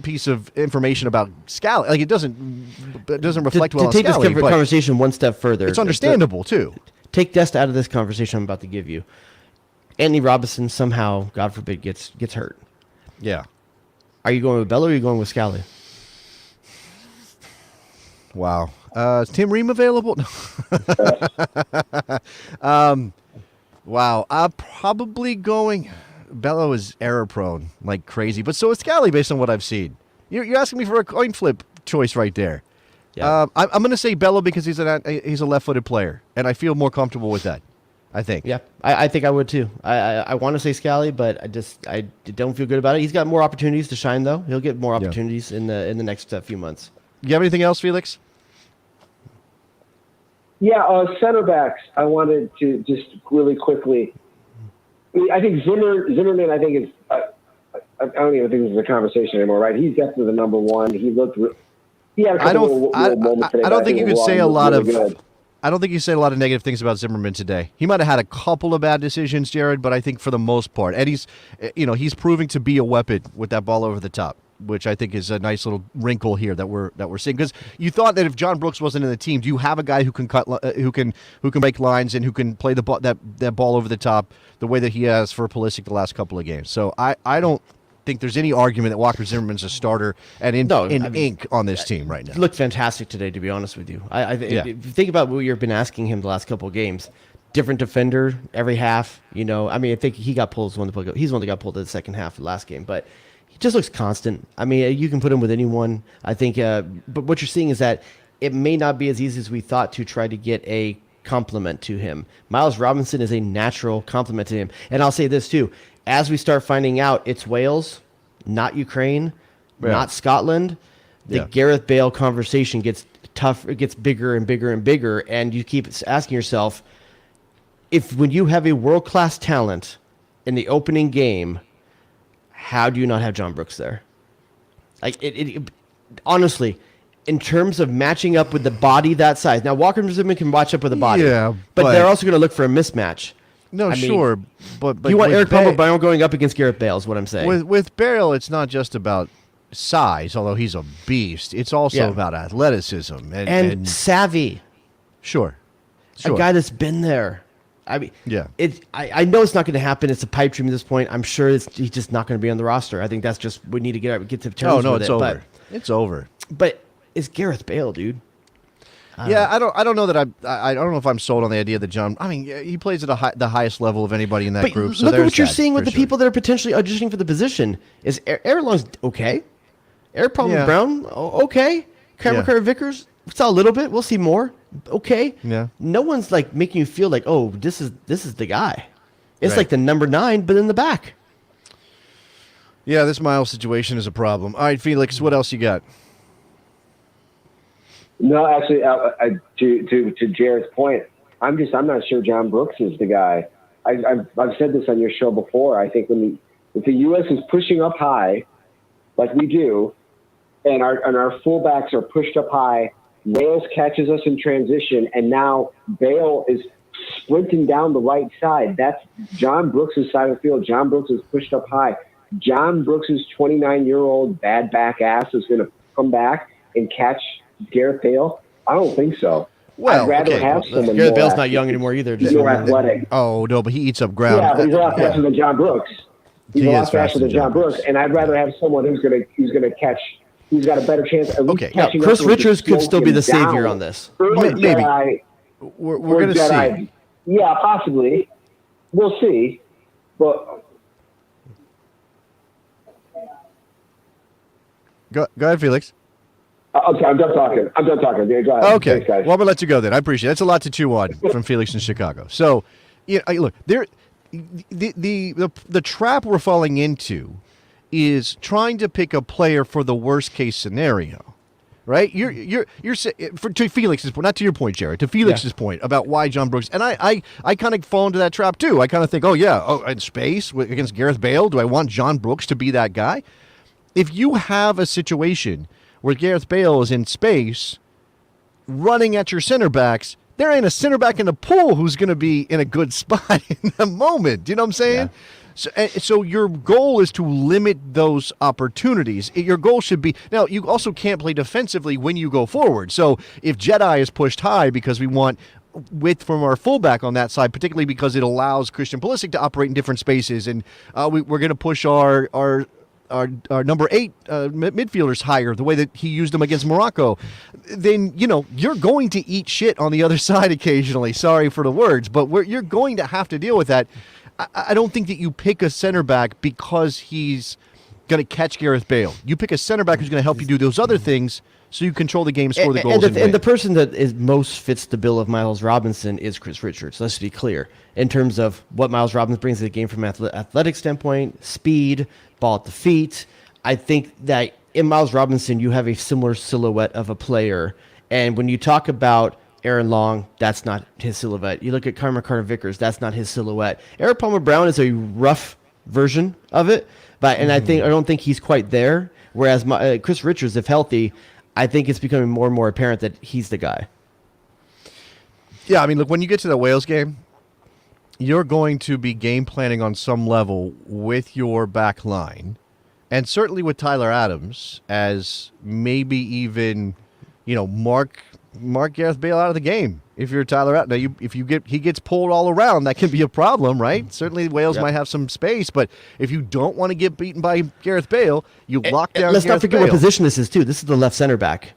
piece of information about Scally. Like, it doesn't reflect well on Scally. To take this conversation one step further, it's understandable too. Take Dest out of this conversation I'm about to give you. Anthony Robinson somehow, God forbid, gets hurt. Yeah. Are you going with Bello or are you going with Scally? Wow. Is Tim Ream available? Wow. I'm probably going. Bello is error prone like crazy, but so is Scally based on what I've seen. You're asking me for a coin flip choice right there. Yeah. I'm going to say Bello because he's a left-footed player, and I feel more comfortable with that. I think. Yeah, I think I would too. I want to say Scally, but I don't feel good about it. He's got more opportunities to shine, though. He'll get more opportunities in the next few months. You have anything else, Felix? Yeah, center backs. I wanted to just really quickly. I think Zimmerman. I think is. I don't even think this is a conversation anymore, right? He's definitely the number 1. He looked. He had a couple of moments today. I don't think you could say a lot of. Good. I don't think you said a lot of negative things about Zimmerman today. He might have had a couple of bad decisions, Jared, but I think for the most part, and he's proving to be a weapon with that ball over the top, which I think is a nice little wrinkle here that we're seeing. Because you thought that if John Brooks wasn't in the team, do you have a guy who can cut, who can break lines and who can play the ball, that ball over the top the way that he has for Pulisic the last couple of games? So I don't think there's any argument that Walker Zimmerman's a starter and ink on this team right now. He looked fantastic today, to be honest with you. If you think about what you've been asking him the last couple of games, different defender every half. I think he got pulled. He's the one that got pulled in the second half of the last game, but he just looks constant. I mean, you can put him with anyone. I think, but what you're seeing is that it may not be as easy as we thought to try to get a compliment to him. Miles Robinson is a natural compliment to him, and I'll say this too. As we start finding out it's Wales, not Ukraine, Yeah. not Scotland, the Yeah. Gareth Bale conversation gets tough. It gets bigger and bigger and bigger, and you keep asking yourself, when you have a world-class talent in the opening game, how do you not have John Brooks there? Like honestly, in terms of matching up with the body that size. Now Walker Zimmerman can match up with the body, Yeah, but but- they're also going to look for a mismatch. No, I mean, sure, but you want with Eric Bale- Palmer going up against Gareth Bale is what I'm saying. With Bale, it's not just about size, although he's a beast. It's also Yeah. about athleticism and savvy. sure. A guy that's been there. I mean, Yeah. I know it's not going to happen. It's a pipe dream at this point. I'm sure he's just not going to be on the roster. I think that's just we need to get to terms Oh no, with it's it. over. It's over. But it's Gareth Bale, dude. Yeah, I don't know that I don't know if I'm sold on the idea that John. I mean, he plays at the highest level of anybody in that But group. So look at there's what you're that, seeing with for the sure. people that are potentially auditioning for the position. Is Aaron Long's okay? Eric Palmer Yeah. Brown, okay. Cameron Yeah. Carter Vickers, we saw a little bit. We'll see more. Okay. Yeah. No one's like making you feel like, oh, this is the guy. It's Right. like the number 9, but in the back. Yeah, this Miles situation is a problem. All right, Felix, what else you got? No, actually, to Jared's point, I'm not sure John Brooks is the guy. I've said this on your show before. I think if the U.S. is pushing up high, like we do, and our fullbacks are pushed up high, Wales catches us in transition, and now Bale is sprinting down the right side. That's John Brooks' side of the field. John Brooks is pushed up high. John Brooks' 29-year-old bad back ass is going to come back and catch Gareth Bale? I don't think so. Well, I'd rather okay. have someone Gareth more Bale's not athletic. young anymore either. He's more athletic. Oh no, but he eats up ground. Yeah, but he's a lot faster than John Brooks. He's He a is lot faster than John Brooks, and I'd rather have someone who's gonna catch. Who's got a better chance? At least Okay. Now, catching Chris up with Richards to could slow still be him the savior down. on this. Or Maybe. Jedi- We're or going to Jedi. see. Yeah, possibly. We'll see. But Go ahead, Felix. okay, I'm done talking. Yeah, go ahead. Okay. Thanks, guys. Well, I'm gonna let you go then. I appreciate it. That's a lot to chew on from Felix in Chicago. So, look, the trap we're falling into is trying to pick a player for the worst case scenario, right? To Felix's point, not to your point, Jared. To Felix's point about why John Brooks, and I kind of fall into that trap too. I kind of think, in space against Gareth Bale, do I want John Brooks to be that guy? If you have a situation where Gareth Bale is in space running at your center backs, there ain't a center back in the pool who's going to be in a good spot in the moment. Do you know what I'm saying? So your goal is to limit those opportunities. Your goal should be, now you also can't play defensively when you go forward. So if Jedi is pushed high because we want width from our fullback on that side, particularly because it allows Christian Pulisic to operate in different spaces, and we're going to push our number 8 midfielders higher, the way that he used them against Morocco, then, you're going to eat shit on the other side occasionally. Sorry for the words, but you're going to have to deal with that. I don't think that you pick a center back because he's going to catch Gareth Bale. You pick a center back who's going to help you do those other things so you control the game, score the goals, and the person that is most fits the bill of Miles Robinson is Chris Richards. Let's be clear. In terms of what Miles Robinson brings to the game from an athletic standpoint, speed, ball at the feet, I think that in Miles Robinson, you have a similar silhouette of a player. And when you talk about Aaron Long, that's not his silhouette. You look at Cameron Carter Vickers, that's not his silhouette. Eric Palmer Brown is a rough version of it, I don't think he's quite there. Whereas Chris Richards, if healthy, I think it's becoming more and more apparent that he's the guy. Yeah, I mean, look, when you get to the Wales game, you're going to be game planning on some level with your back line, and certainly with Tyler Adams as maybe even, mark Gareth Bale out of the game. If you're Tyler Adams, now he gets pulled all around, that can be a problem, right? Certainly Wales might have some space, but if you don't want to get beaten by Gareth Bale, you lock down. Let's Gareth not forget Bale. what position this is too. This is the left center back.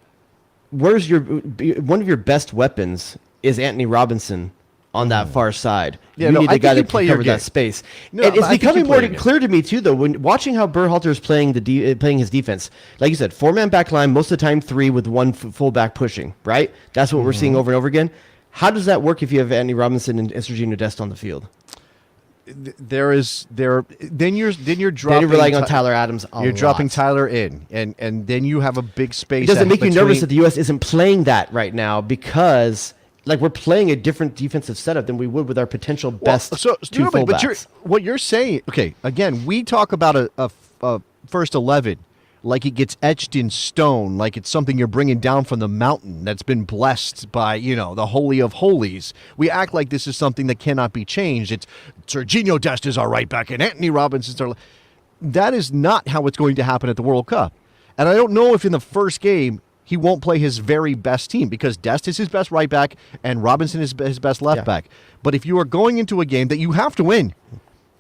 Where's one of your best weapons is Anthony Robinson on that far side. Yeah, you no, need I a guy think you that play can your cover game. that space. No, And it's I think you becoming play more your game. clear to me too, though, when watching how Berhalter is playing playing his defense. Like you said, 4-man back line, most of the time 3 with one fullback pushing. Right, that's what we're seeing over and over again. How does that work if you have Anthony Robinson and Sergiño Dest on the field? Then you're dropping. Then you're relying on Tyler Adams. You're dropping Tyler in, and then you have a big space. It doesn't make you nervous that the U.S. isn't playing that right now because we're playing a different defensive setup than we would with our potential best two fullbacks. But what you're saying, okay, again, we talk about a first 11 like it gets etched in stone, like it's something you're bringing down from the mountain that's been blessed by, the Holy of Holies. We act like this is something that cannot be changed. It's Serginho Dest is our right back and Anthony Robinson's our. That is not how it's going to happen at the World Cup. And I don't know if in the first game he won't play his very best team because Dest is his best right back and Robinson is his best left back. But if you are going into a game that you have to win,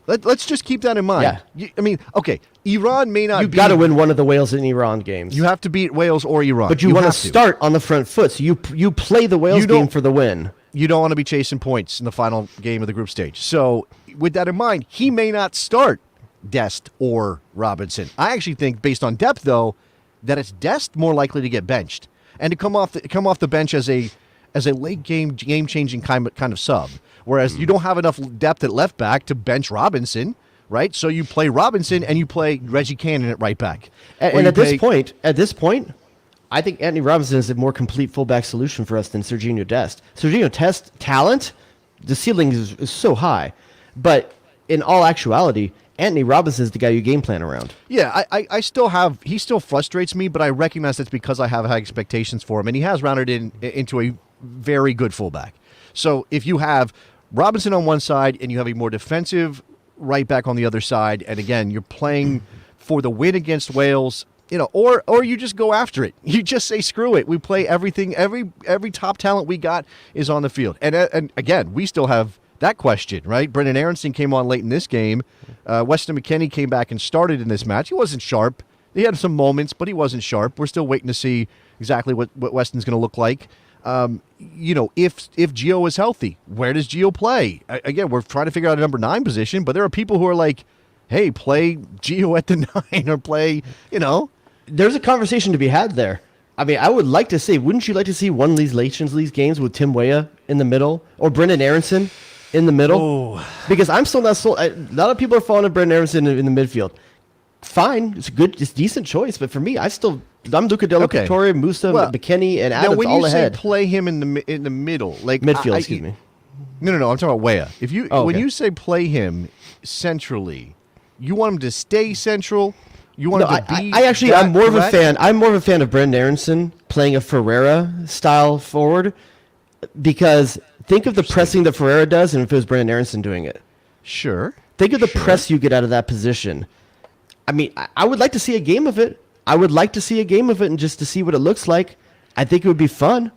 let's just keep that in mind. Yeah. Okay, Iran may not. You've got to win one of the Wales and Iran games. You have to beat Wales or Iran. But you want to start on the front foot, so you play the Wales game for the win. You don't want to be chasing points in the final game of the group stage. So with that in mind, he may not start Dest or Robinson. I actually think, based on depth, though, that it's Dest more likely to get benched and to come off the bench as a late game changing kind of sub. Whereas you don't have enough depth at left back to bench Robinson, right? So you play Robinson and you play Reggie Cannon at right back. And at this point, I think Anthony Robinson is a more complete fullback solution for us than Serginho Dest. Serginho Dest talent, the ceiling is so high, but in all actuality, Anthony Robinson is the guy you game plan around. Yeah, he still frustrates me, but I recognize that's because I have high expectations for him, and he has rounded into a very good fullback. So if you have Robinson on one side and you have a more defensive right back on the other side, and again, you're playing for the win against Wales, or you just go after it. You just say, screw it. We play everything. Every top talent we got is on the field. And again, we still have that question, right? Brendan Aronson came on late in this game. Weston McKennie came back and started in this match. He wasn't sharp. He had some moments, but he wasn't sharp. We're still waiting to see exactly what Weston's going to look like. If Gio is healthy, where does Gio play? Again, we're trying to figure out a number 9 position, but there are people who are like, hey, play Gio at the 9 or play, There's a conversation to be had there. I mean, I would like to see, wouldn't you like to see one of these Nations League games with Tim Weah in the middle or Brendan Aronson in the middle? Oh. Because I'm still not sold. A lot of people are falling to Brendan Aronson in the midfield. Fine, it's a decent choice, but for me, I'm Luca Della Pittore, Musa, McKennie, and Adams when all you ahead. Say play him in the middle, like midfield, excuse me. No, I'm talking about Weah. When you say play him centrally, you want him to stay central. You want him to be. I'm more of a fan. I'm more of a fan of Brendan Aronson playing a Ferreira style forward, because think of the pressing that Ferreira does, and if it was Brendan Aronson doing it. Sure. Think of the press you get out of that position. I mean, I would like to see a game of it. And just to see what it looks like. I think it would be fun.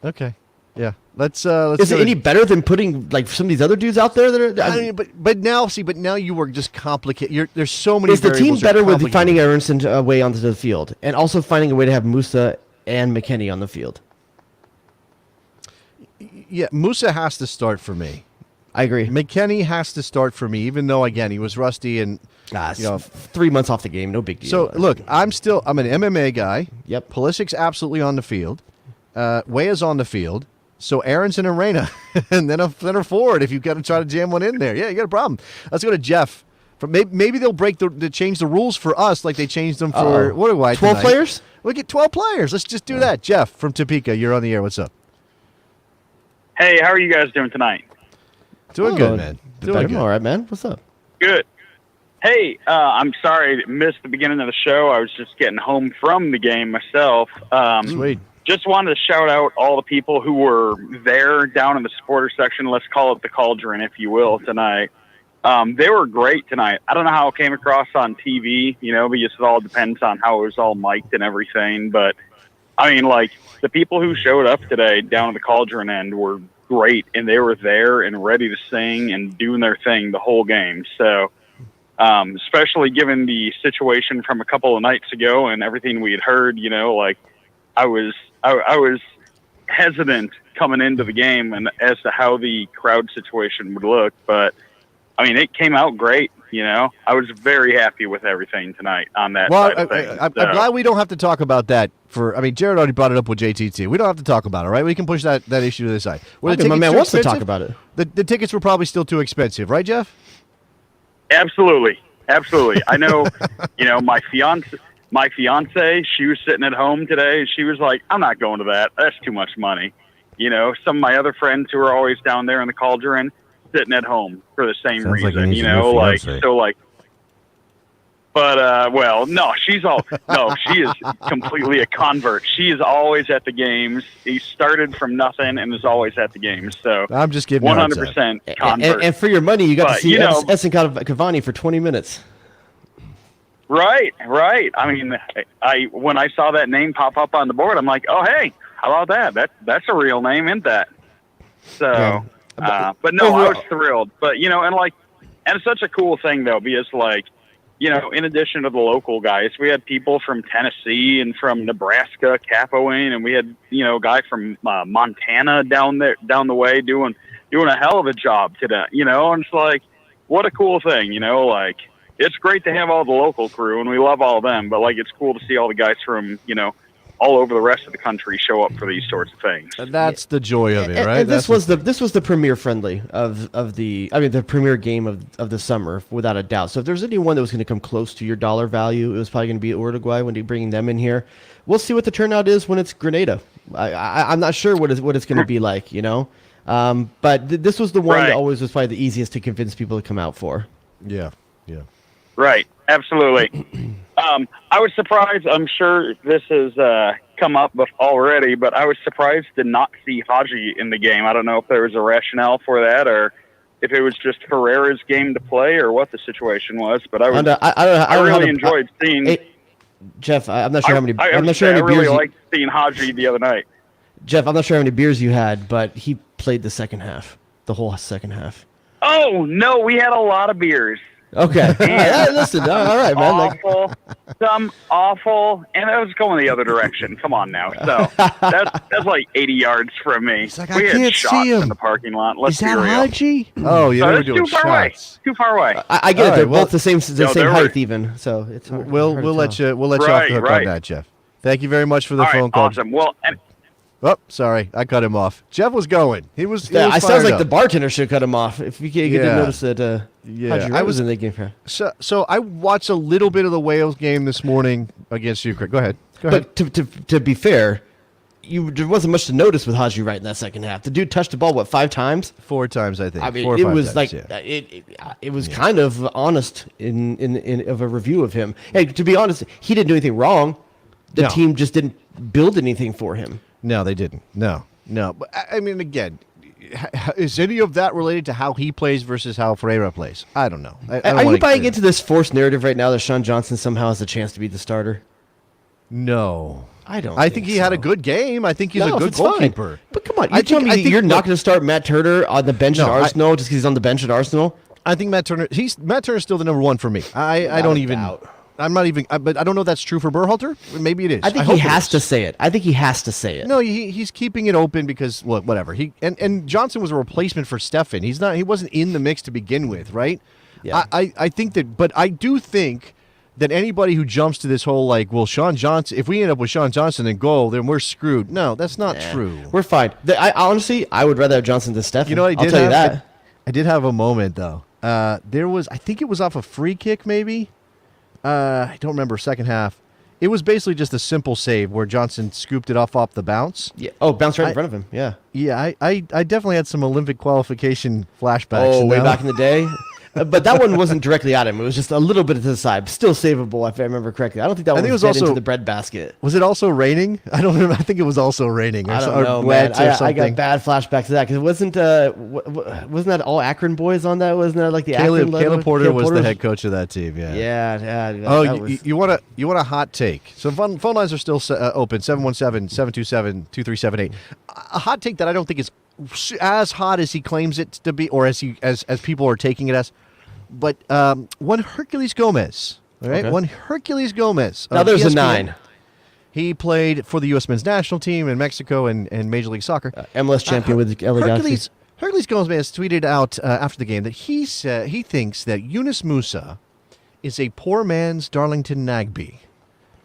Okay. Yeah. Let's. Is it any better than putting some of these other dudes out there that are? But now you were just complicated. There's so many. Is the team better with finding Aronson a way onto the field and also finding a way to have Musa and McKennie on the field? Yeah, Musa has to start for me. I agree. McKennie has to start for me, even though again he was rusty and 3 months off the game, no big deal. So look, I'm an MMA guy. Yep. Pulisic's absolutely on the field. Weah's on the field. So Aronson and Reyna, and then a center forward if you've got to try to jam one in there. Yeah, you got a problem. Let's go to Jeff. Maybe they'll change the rules for us like they changed them for what do I? 12 players? We'll get 12 players. Let's just do that. Jeff from Topeka, you're on the air. What's up? Hey, how are you guys doing tonight? Doing good, man. Doing good. All right, man. What's up? Good. Hey, I'm sorry I missed the beginning of the show. I was just getting home from the game myself. Sweet. Just wanted to shout out all the people who were there down in the supporter section. Let's call it the Cauldron, if you will, tonight. They were great tonight. I don't know how it came across on TV, because it all depends on how it was all mic'd and everything. But, I mean, the people who showed up today down at the Cauldron end were great, and they were there and ready to sing and doing their thing the whole game. So, especially given the situation from a couple of nights ago and everything we had heard, I was hesitant coming into the game and as to how the crowd situation would look, but I mean, it came out great. You know, I was very happy with everything tonight on that Well, side of things. I'm glad we don't have to talk about that. Jared already brought it up with JTT. We don't have to talk about it, right? We can push that issue to the side. Were the My tickets man too wants to expensive? talk about it. The tickets were probably still too expensive, right, Jeff? Absolutely. I know, my fiance, she was sitting at home today. She was like, I'm not going to that. That's too much money. Some of my other friends who are always down there in the Cauldron sitting at home for the same Sounds like he reason, needs a new fiance. But no, she is completely a convert. She is always at the games. He started from nothing and is always at the games. So I'm just giving you a hard time. 100% convert. And for your money, you got to But, see Edson Cavani for 20 minutes. Right. I mean, when I saw that name pop up on the board, I'm like, oh, hey, how about that? That's a real name, isn't that? So, but no, I was thrilled. But, and it's such a cool thing, though, because, in addition to the local guys, we had people from Tennessee and from Nebraska capoing, and we had, a guy from Montana down the way doing a hell of a job today, and it's like, what a cool thing, it's great to have all the local crew, and we love all of them, but, it's cool to see all the guys from, all over the rest of the country show up for these sorts of things. And that's the joy of it, right? And this was the premier friendly the premier game of the summer, without a doubt. So if there's anyone that was going to come close to your dollar value, it was probably going to be Uruguay when you're bringing them in here. We'll see what the turnout is when it's Grenada. I'm not sure what it's going to be like, but this was the one that always was probably the easiest to convince people to come out for. Yeah. Right, absolutely. I was surprised. I'm sure this has come up already, but I was surprised to not see Haji in the game. I don't know if there was a rationale for that, or if it was just Herrera's game to play, or what the situation was. But I really enjoyed seeing. Hey, Jeff, I'm not sure how many. I'm not sure how many beers. I really liked seeing Haji the other night. Jeff, I'm not sure how many beers you had, but he played the second half, the whole second half. Oh no, we had a lot of beers. Okay. Listen, all right, man. Awful, and I was going the other direction. Come on now. So that's like 80 yards from me. Like, we I had can't shots see him in the parking lot. Let's Is that be real. Haji? Oh, yeah, they were doing too far away. shots. Too far away. I get it. All They're right, well, both the same height, even. So it's hard, We'll let you off the hook on that, Jeff. Thank you very much for the phone call. Awesome. Well, Oh, sorry, I cut him off. Jeff was going. He was. I sounds like the bartender should cut him off. If you didn't notice that. I was in the game. So I watched a little bit of the Wales game this morning against Ukraine. Go ahead. But to be fair, there wasn't much to notice with Haji Wright in that second half. The dude touched the ball 5 times? 4 times, I think. I mean, 4 or it 5 was times, it was kind of honest in of a review of him. Hey, to be honest, he didn't do anything wrong. The team just didn't build anything for him. No, they didn't. No. But I mean, again, is any of that related to how he plays versus how Ferreira plays? I don't know. Are you buying into this forced narrative right now that Sean Johnson somehow has a chance to be the starter? No. I don't. I think he had a good game. I think he's a good goalkeeper. Fine. But come on, you tell me that you're not going to start Matt Turner on the bench at Arsenal just because he's on the bench at Arsenal? I think Matt Turner's still the number 1 for me. I don't even. I'm not even. But I don't know if that's true for Berhalter. Maybe it is. I think he has to say it. I think he has to say it. No, he's keeping it open because whatever. And Johnson was a replacement for Stefan. He wasn't in the mix to begin with, right? Yeah. I think that, but I do think that anybody who jumps to this whole Sean Johnson, if we end up with Sean Johnson in goal, then we're screwed. No, that's not true. We're fine. Honestly, I would rather have Johnson than Stefan. You know, I'll tell you that. I did have a moment though. I think it was off a free kick, maybe. I don't remember second half. It was basically just a simple save where Johnson scooped it off the bounce. Yeah. Oh, bounced right in front of him. Yeah. Yeah, I definitely had some Olympic qualification flashbacks. Oh, way back in the day. But that one wasn't directly at him. It was just a little bit to the side. Still savable, if I remember correctly. I don't think that one was also into the bread basket. Was it also raining? I don't remember. I think it was also raining. I don't know, man. I got bad flashbacks to that because it wasn't that all Akron boys on that? Wasn't that like the Akron logo? Caleb Porter was the head coach of that team. Yeah. Yeah. You want a hot take? So phone lines are still open. 717-727-2378. A hot take that I don't think is as hot as he claims it to be, or as people are taking it as. But one Hercules Gomez, all right? Okay. One Hercules Gomez. Now there's ESPN. A 9. He played for the U.S. men's national team in Mexico and Major League Soccer. MLS champion with LA Galaxy. Hercules Gomez tweeted out after the game that he thinks that Yunus Musa is a poor man's Darlington Nagbe.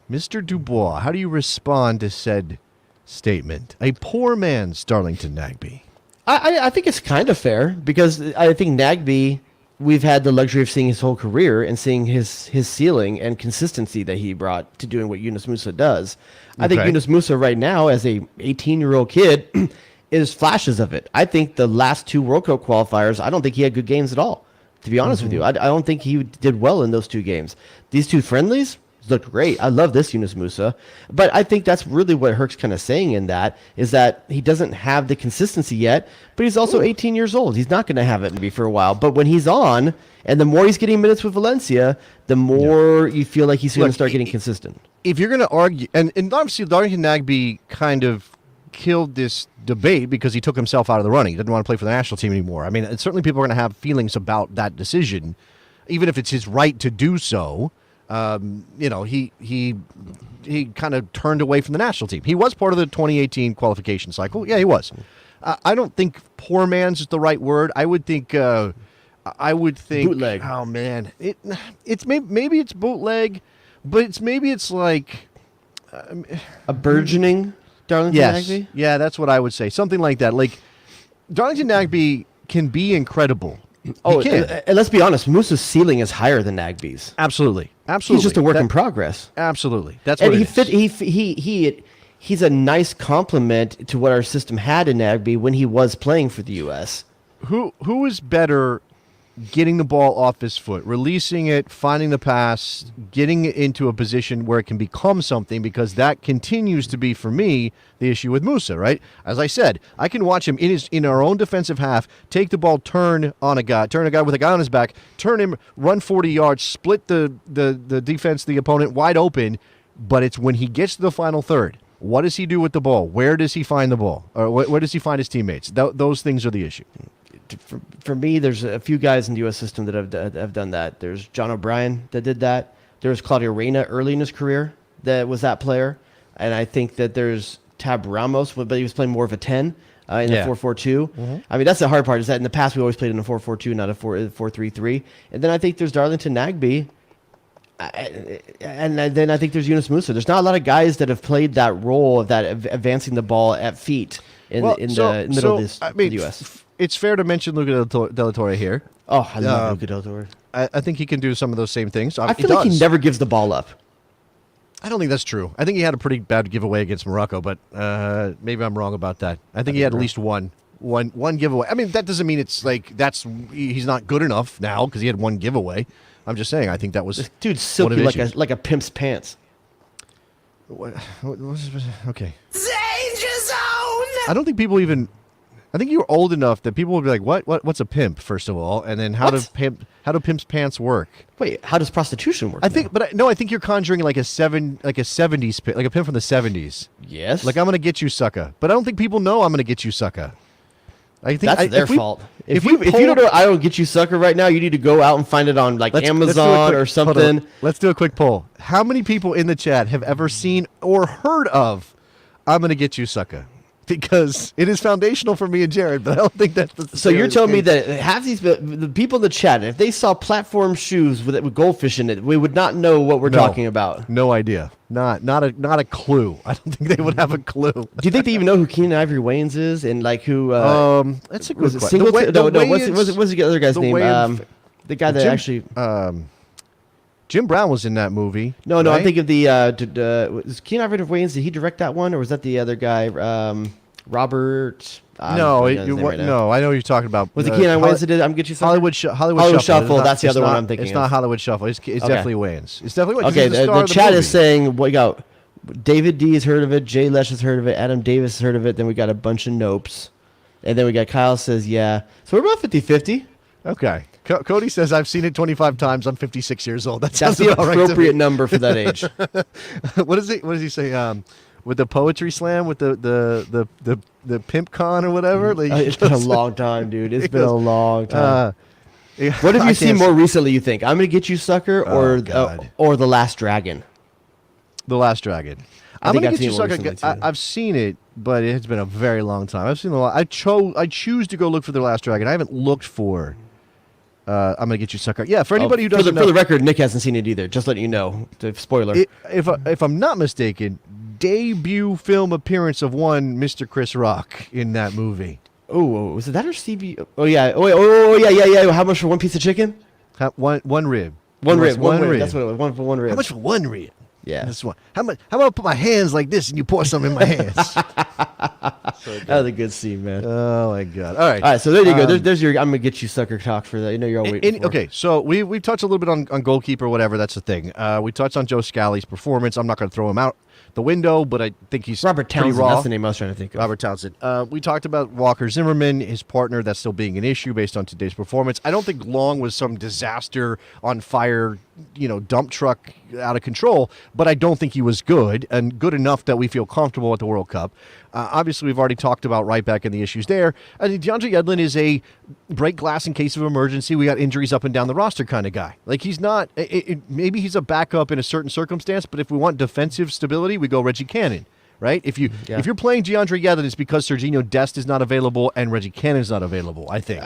Mr. DuBois, how do you respond to said statement? A poor man's Darlington Nagbe. I think it's kind of fair because I think Nagbe, we've had the luxury of seeing his whole career and seeing his ceiling and consistency that he brought to doing what Yunus Musa does. I think Yunus Musa right now, as a 18-year-old kid, is flashes of it. I think the last 2 World Cup qualifiers, I don't think he had good games at all, to be honest with you. I don't think he did well in those 2 games. These 2 friendlies looked great. I love this Yunus Musa. But I think that's really what Herc's kind of saying in that, is that he doesn't have the consistency yet, but he's also 18 years old. He's not going to have it maybe for a while. But when he's on, and the more he's getting minutes with Valencia, the more you feel like he's going to start getting consistent. If you're going to argue, and obviously Darlington Nagbe kind of killed this debate because he took himself out of the running. He didn't want to play for the national team anymore. I mean, certainly people are going to have feelings about that decision, even if it's his right to do so. He kind of turned away from the national team. He was part of the 2018 qualification cycle. Yeah, he was. I don't think poor man's is the right word. I would think bootleg. Oh man, it's maybe it's bootleg, but it's like a burgeoning Darlington Nagbe. Yeah, that's what I would say. Something like that. Like Darlington Nagbe can be incredible. And let's be honest, Musa's ceiling is higher than Nagbe's. Absolutely. He's just a work in progress. Absolutely. That's what he's a nice complement to what our system had in Nagbe when he was playing for the U.S. Who is better getting the ball off his foot, releasing it, finding the pass, getting it into a position where it can become something, because that continues to be, for me, the issue with Musa, right? As I said, I can watch him in our own defensive half, take the ball, turn a guy with a guy on his back, turn him, run 40 yards, split the defense, the opponent wide open, but it's when he gets to the final third. What does he do with the ball? Where does he find the ball? Or where does he find his teammates? Those things are the issue. For me, there's a few guys in the U.S. system that have done that. There's John O'Brien that did that. There's Claudio Reyna early in his career that was that player. And I think that there's Tab Ramos, but he was playing more of a 10 in the 4-4-2. Mm-hmm. I mean, that's the hard part, is that in the past we always played in a 4-4-2, not a 4-3-3. And then I think there's Darlington Nagbe. And then I think there's Yunus Musa. There's not a lot of guys that have played that role of that advancing the ball at feet in the middle of the U.S. It's fair to mention Luca Del Torre here. Oh, I love Luca Del Torre. I think he can do some of those same things. I feel like he never gives the ball up. I don't think that's true. I think he had a pretty bad giveaway against Morocco, but maybe I'm wrong about that. I think he had at least one giveaway. I mean, that doesn't mean it's like he's not good enough now because he had one giveaway. I'm just saying, I think that was this dude's silky like a pimp's pants. Okay. Danger zone! I don't think people even. I think you're old enough that people will be like, "What's a pimp?" First of all, and then how do pimps' pants work? Wait, how does prostitution work? I think you're conjuring like a 70s pimp, like a pimp from the 70s. Yes. Like, I'm gonna get you, sucker. But I don't think people know I'm gonna get you, sucker. I think that's their fault. If you don't know I will get you, sucker, right now, you need to go out and find it on Amazon or something. Let's do a quick poll. How many people in the chat have ever seen or heard of "I'm gonna get you, sucker"? Because it is foundational for me and Jared, but I don't think that's the So you're telling me that half the people in the chat, if they saw platform shoes with goldfish in it, we would not know what we're talking about? No idea. Not a clue. I don't think they would have a clue. Do you think they even know who Keenan Ivory Wayans is and like who? That's a good question. What's the other guy's name? The guy that actually. Jim Brown was in that movie. No, right? I'm thinking of the was Keenan Ivory Wayans. Did he direct that one, or was that the other guy, Robert? No, I know what you're talking about. Was it Keenan Wayans that did? I'm getting you Hollywood Shuffle. That's the other one I'm thinking. It's not Hollywood Shuffle. It's definitely Wayans. It's definitely Wayans. Okay, the chat is saying we got David D has heard of it. Jay Lesh has heard of it. Adam Davis has heard of it. Then we got a bunch of nopes, and then we got Kyle says yeah. So we're about 50-50. Okay. Cody says, I've seen it 25 times. I'm 56 years old. That's the appropriate number for that age. What does he say? With the poetry slam, with the pimp con or whatever? Like, it's been a long time, dude. It's been a long time. What have you seen more recently, you think? I'm Going to Get You, Sucker, or The Last Dragon? The Last Dragon. I'm think gonna I've get you seen it more sucker. recently, too. I've seen it, but it's been a very long time. I've seen a lot. I choose to go look for The Last Dragon. I haven't looked for. I'm gonna get you sucker. Yeah, for anybody who doesn't know, for the record, Nick hasn't seen it either. Just letting you know. Spoiler. If I'm not mistaken, debut film appearance of one Mr. Chris Rock in that movie. Oh, was it that or CB? Oh yeah. Oh yeah. How much for one piece of chicken? One rib. One rib. rib. That's what it was. One for one rib. How much for one rib? Yeah. That's one. How much? How about I put my hands like this and you pour some in my hands? That was a good scene, man. Oh my god! All right. All right. So there you go. There's your. I'm gonna get you sucker talk for that. You know you're all waiting for. Okay, so we touched a little bit on goalkeeper, whatever. That's the thing. We touched on Joe Scally's performance. I'm not going to throw him out the window, but I think he's Robert pretty Townsend. raw. That's the name I was trying to think of. Robert Townsend. We talked about Walker Zimmerman, his partner. That's still being an issue based on today's performance. I don't think Long was some disaster on fire, dump truck out of control, but I don't think he was good and good enough that we feel comfortable at the World Cup. Obviously, we've already talked about right back and the issues there. I think DeAndre Yedlin is a break glass in case of emergency. We got injuries up and down the roster kind of guy. Like he's not. Maybe he's a backup in a certain circumstance, but if we want defensive stability, we go Reggie Cannon. Right? If you're playing DeAndre Yedlin, it's because Serginho Dest is not available and Reggie Cannon is not available, I think.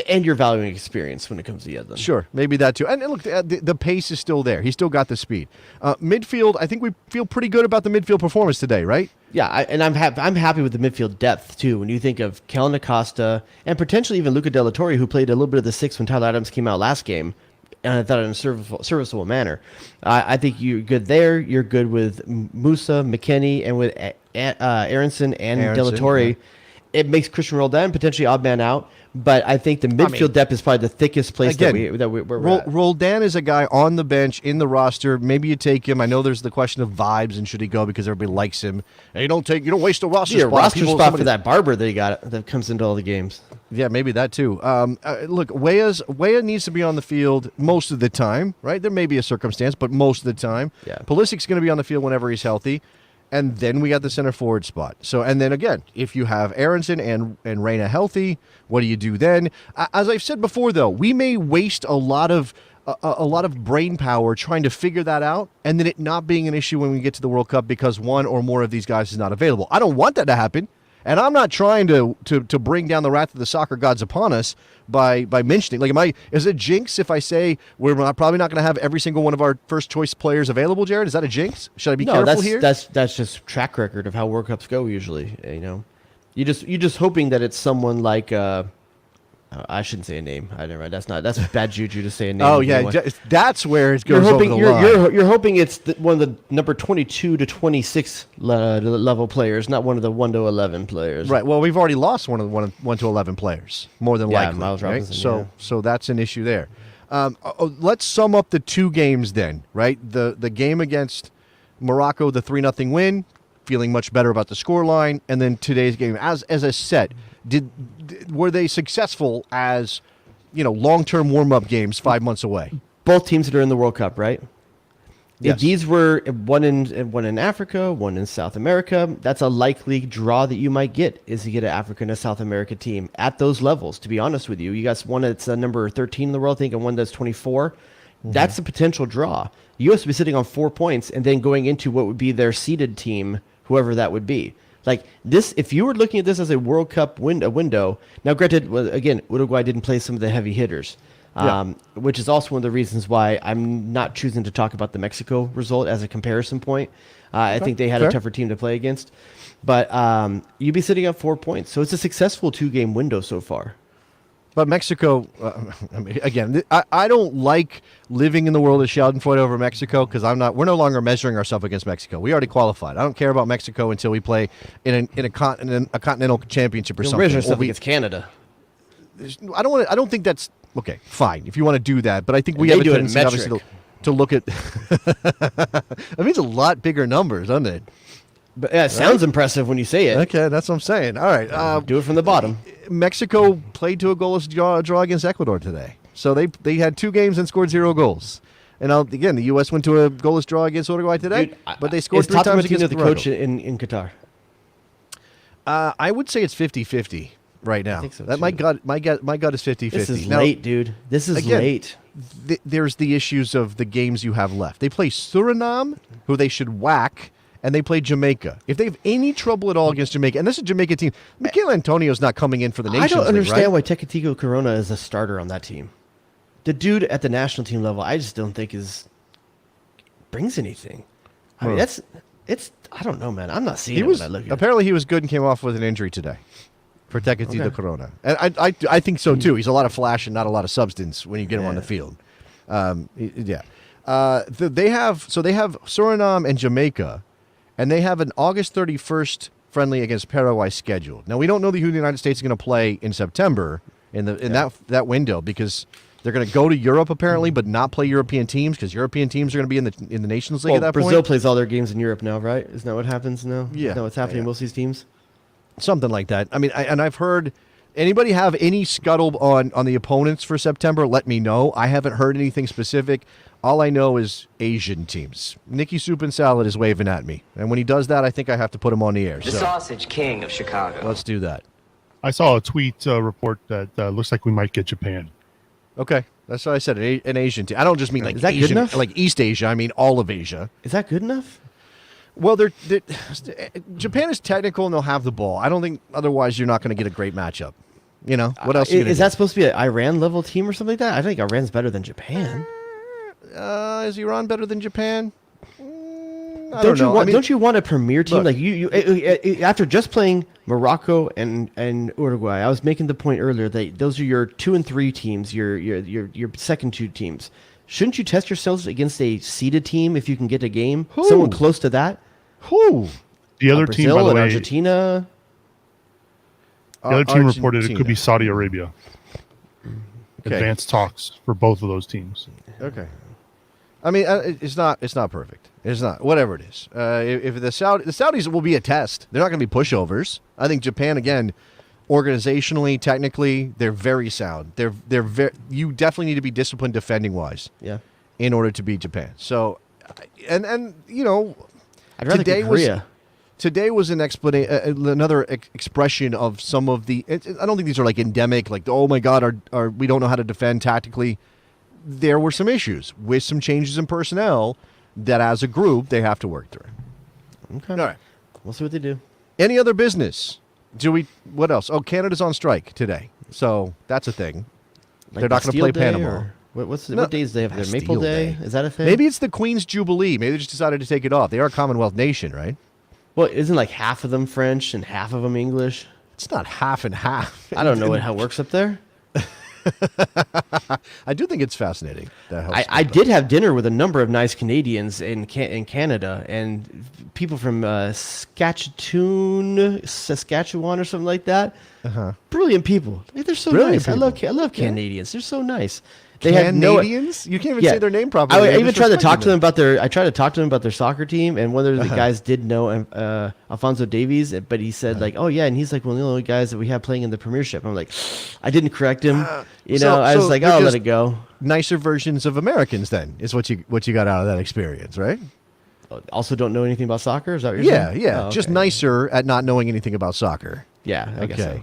And you're valuing experience when it comes to Yedlin. Sure, maybe that too. And look, the pace is still there. He's still got the speed. Midfield, I think we feel pretty good about the midfield performance today, right? Yeah, I'm happy with the midfield depth too. When you think of Kellen Acosta and potentially even Luca Della Torre, who played a little bit of the six when Tyler Adams came out last game, and I thought in a serviceable manner. I think you're good there. You're good with Musa, McKennie, and with Aronson and Della Torre. Yeah. It makes Christian Roldan potentially odd man out, but I think the midfield depth is probably the thickest place that we're at. Roldan is a guy on the bench in the roster. Maybe you take him. I know there's the question of vibes and should he go because everybody likes him. And you don't waste a roster spot. Roster spot for that Barber that he got that comes into all the games. Yeah, maybe that too. Look, Weah needs to be on the field most of the time, right? There may be a circumstance, but most of the time. Yeah. Pulisic's going to be on the field whenever he's healthy. And then we got the center forward spot. So, and then again, if you have Aronson and Reyna healthy, what do you do then? As I've said before, though, we may waste a lot of brain power trying to figure that out, and then it not being an issue when we get to the World Cup because one or more of these guys is not available. I don't want that to happen. And I'm not trying to bring down the wrath of the soccer gods upon us by mentioning. Like, is it jinx if I say we're probably not going to have every single one of our first choice players available, Jared? Is that a jinx? Should I be careful here? That's just track record of how World Cups go usually. You're just hoping that it's someone like. I shouldn't say a name. That's bad juju to say a name. Oh yeah, that's where it goes over the line. You're hoping it's one of the number 22 to 26 level players, not one of the 1 to 11 players. Right. Well, we've already lost one to 11 players, more than likely. Miles Robinson. Right? So that's an issue there. Let's sum up the two games then. Right. The game against Morocco, the 3-0 win, feeling much better about the scoreline, and then today's game as a set. Were they successful as long-term warm-up games 5 months away? Both teams that are in the World Cup, right? Yes. If these were one in Africa, one in South America, that's a likely draw that you might get is to get an African and a South America team at those levels. To be honest with you, you got one that's number 13 in the world, I think, and one that's 24. Mm-hmm. That's a potential draw. U.S. would be sitting on 4 points and then going into what would be their seeded team, whoever that would be. Like this, if you were looking at this as a World Cup window, now granted, again, Uruguay didn't play some of the heavy hitters, which is also one of the reasons why I'm not choosing to talk about the Mexico result as a comparison point. I think they had a tougher team to play against, but you'd be sitting at 4 points. So it's a successful 2-game window so far. But Mexico, again, I don't like living in the world of Schadenfreude over Mexico because we're no longer measuring ourselves against Mexico. We already qualified. I don't care about Mexico until we play in a continental championship or something. Measure yourself against Canada. I don't think that's okay. Fine, if you want to do that, but I think we have a tendency obviously to look at. That means a lot bigger numbers, doesn't it? But yeah, it sounds impressive when you say it. Okay, that's what I'm saying. All right, do it from the bottom. Mexico played to a goalless draw against Ecuador today. So they had 2 games and scored 0 goals. And again, the U.S. went to a goalless draw against Uruguay today, but they scored 3 times against the coach in Qatar. I would say it's 50-50 right now. I think so that too. my gut is 50-50. This is late, dude. This is late. There's the issues of the games you have left. They play Suriname, who they should whack, and they play Jamaica. If they have any trouble at all against Jamaica, and this is a Jamaica team, Mikel Antonio's not coming in for the Nations I don't League, understand right? why Tecatico Corona is a starter on that team. The dude at the national team level, I just don't think brings anything. I mean, I don't know, man. I'm not seeing it when I look at it. Apparently he was good and came off with an injury today for Tecatito Corona. And I think so, too. He's a lot of flash and not a lot of substance when you get him on the field. They have Suriname and Jamaica, and they have an August 31st friendly against Paraguay scheduled. Now, we don't know who the United States is going to play in September in that window because they're going to go to Europe apparently, but not play European teams because European teams are going to be in the Nations League at that Brazil point. plays all their games in Europe now, right? Isn't that what happens now? Yeah. Isn't that what's happening to most of these teams? Something like that. I mean, I've heard. Anybody have any scuttle on the opponents for September? Let me know. I haven't heard anything specific. All I know is Asian teams. Nicky Soup and Salad is waving at me, and when he does that, I think I have to put him on the air. The so Sausage King of Chicago. let's do that. I saw a tweet report that looks like we might get Japan. Okay, that's what I said. An Asian team. I don't just mean like Is that good Asian, enough? like East Asia. I mean all of Asia. Is that good enough? Well, Japan is technical and they'll have the ball. I don't think otherwise you're not going to get a great matchup. You know what else? Is that supposed to be an Iran level team or something like that? I think Iran's better than Japan. Is Iran better than Japan? I don't know. Don't you want a premier team? Look. Like you after just playing Morocco and Uruguay, I was making the point earlier that those are your 2 and 3 teams, your second 2 teams. Shouldn't you test yourselves against a seeded team if you can get a game? Who? Someone close to that? Who? The other Brazil team, by the and way, Argentina. the other team reported it Argentina. could be Saudi Arabia. Okay. Advanced talks for both of those teams. Okay. I mean, it's not perfect. It's not. Whatever it is. If the Saudis will be a test. They're not going to be pushovers. I think Japan, again, organizationally, technically, they're very sound. You definitely need to be disciplined defending wise. Yeah. In order to beat Japan. So, and you know, I'd rather get Korea. Today was another expression of some of the. I don't think these are like endemic. Like, oh my God, we don't know how to defend tactically. There were some issues with some changes in personnel that, as a group, they have to work through. Okay. All right. We'll see what they do. Any other business? What else? Oh, Canada's on strike today, so that's a thing. Like They're not going to Bastille play Day Panama. or what days do they have there? Maple Bastille Day? Is that a thing? Maybe it's the Queen's Jubilee. Maybe they just decided to take it off. They are a Commonwealth nation, right? Well, isn't like half of them French and half of them English? It's not half and half. I don't know how it works up there. I do think it's fascinating. I did have dinner with a number of nice Canadians in Canada and people from Saskatchewan or something like that. Brilliant people. They're so Brilliant nice. people. I love Canadians. They're so nice. Canadians? You can't even say their name properly. I even tried to talk to them about their soccer team, and one of the guys did know Alphonso Davies, but he said like, "Oh yeah," and he's like one of the only guys that we have playing in the Premiership. I'm like, I didn't correct him, I was like, "Oh, let it go." Nicer versions of Americans, then, is what you got out of that experience, right? Also, don't know anything about soccer. Is that what you're saying? Yeah. Oh, Just okay. nicer at not knowing anything about soccer. Yeah, I guess so.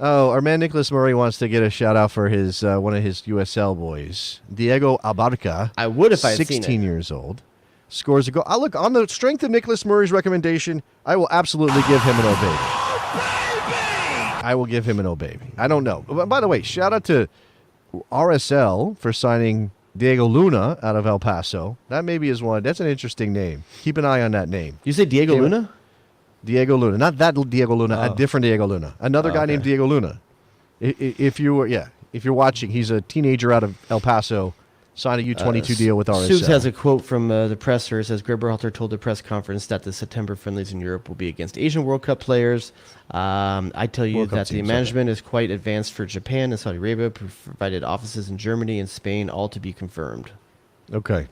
Oh, our man Nicholas Murray wants to get a shout out for his one of his USL boys, Diego Abarca. I would if I had seen it. 16 years old, scores a goal. Look, on the strength of Nicholas Murray's recommendation, I will absolutely give him an O baby. I will give him an O baby. I don't know. By the way, shout out to RSL for signing Diego Luna out of El Paso. That maybe is one. That's an interesting name. Keep an eye on that name. You say Diego Luna? Diego Luna, not that Diego Luna, a different Diego Luna, another guy okay. named Diego Luna. If you're watching, he's a teenager out of El Paso, signed a U22 deal with RSL. Subs has a quote from the presser. It says, Greg Berhalter told the press conference that the September friendlies in Europe will be against Asian World Cup players. I tell you World Cup that the teams, management is quite advanced for Japan and Saudi Arabia, provided offices in Germany and Spain, all to be confirmed. Okay.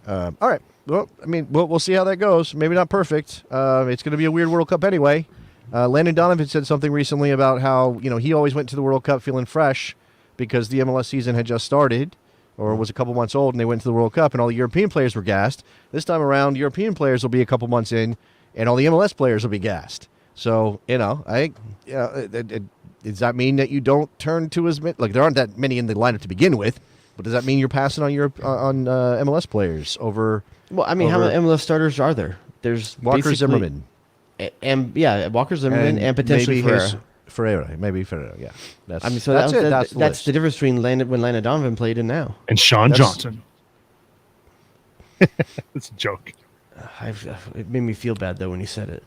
All right. Well, I mean, we'll see how that goes. Maybe not perfect. It's going to be a weird World Cup anyway. Landon Donovan said something recently about how, he always went to the World Cup feeling fresh because the MLS season had just started or was a couple months old, and they went to the World Cup, and all the European players were gassed. This time around, European players will be a couple months in, and all the MLS players will be gassed. So, does that mean that you don't turn to as many? Like, there aren't that many in the lineup to begin with, but does that mean you're passing on MLS players over? Well, I mean, how many MLS starters are there? there's Walker basically- Zimmerman. And Walker Zimmerman and potentially maybe Ferreira. Maybe Ferreira. Yeah, that's. I mean, so that's it. That's that's the difference between when Landon Donovan played and now. And Sean Johnson. It's a joke. It made me feel bad though when he said it.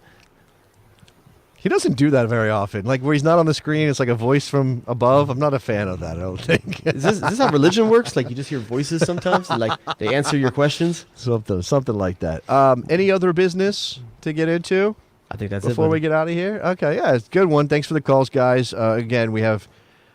He doesn't do that very often. Like where he's not on the screen, it's like a voice from above. I'm not a fan of that. I don't think. Is this how religion works? Like you just hear voices sometimes, and like they answer your questions. Something like that. Any other business to get into? I think that's before it. we get out of here. Okay, yeah, it's a good one. Thanks for the calls, guys. Again, we have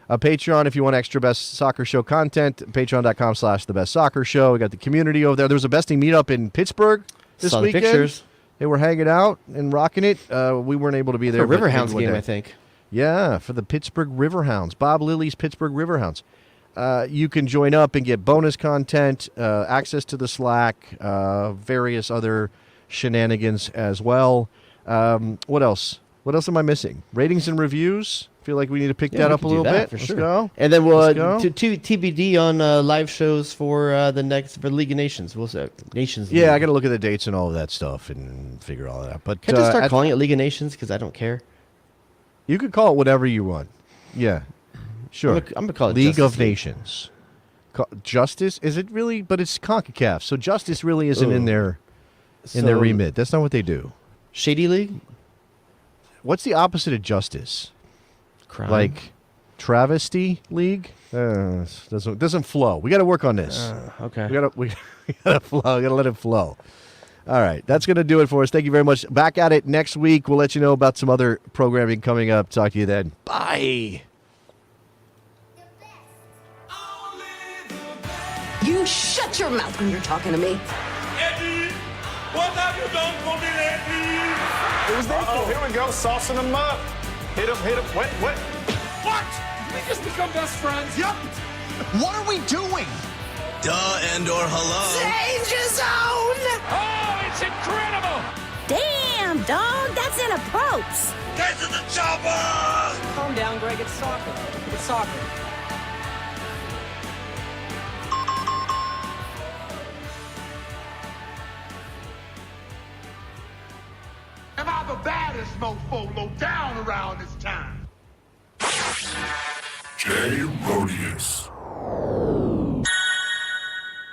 a Patreon if you want extra Best Soccer Show content. Patreon.com/thebestsoccershow. We got the community over there. There was a besting meetup in Pittsburgh this Saw the weekend. pictures. They were hanging out and rocking it. We weren't able to be there. The but Riverhounds maybe one game, day. I think. Yeah, for the Pittsburgh Riverhounds. Bob Lilly's Pittsburgh Riverhounds. You can join up and get bonus content, access to the Slack, various other shenanigans as well. What else? What else am I missing? Ratings and reviews. Feel like we need to pick that we up a could do little that, bit. for Let's sure. go. And then we'll Let's go. to TBD on live shows for the League of Nations. We'll say Nations. Yeah, I League. got to look at the dates and all of that stuff and figure all that out. But Can I just start calling it League of Nations because I don't care. You could call it whatever you want. Yeah, sure. I'm gonna call it League Justice of League. Nations. Justice is it really? But it's CONCACAF, so justice really isn't in their So- remit. That's not what they do. Shady League. What's the opposite of justice? Crime. Like travesty league? Doesn't flow. We got to work on this. Okay. We gotta flow. We gotta let it flow. All right, that's gonna do it for us. Thank you very much. Back at it next week. We'll let you know about some other programming coming up. Talk to you then. Bye. You shut your mouth when you're talking to me. Eddie, what have you done for me lately? It was there. Oh, here we go, saucing them up. Hit him, wet. What? Did we just become best friends? Yep. What are we doing? Duh and or hello. Danger zone! Oh, it's incredible. Damn, dog, that's an approach. Get to the chopper. Calm down, Greg. It's soccer. It's soccer. Am I the baddest mofo low down around this time? Jay Rodius.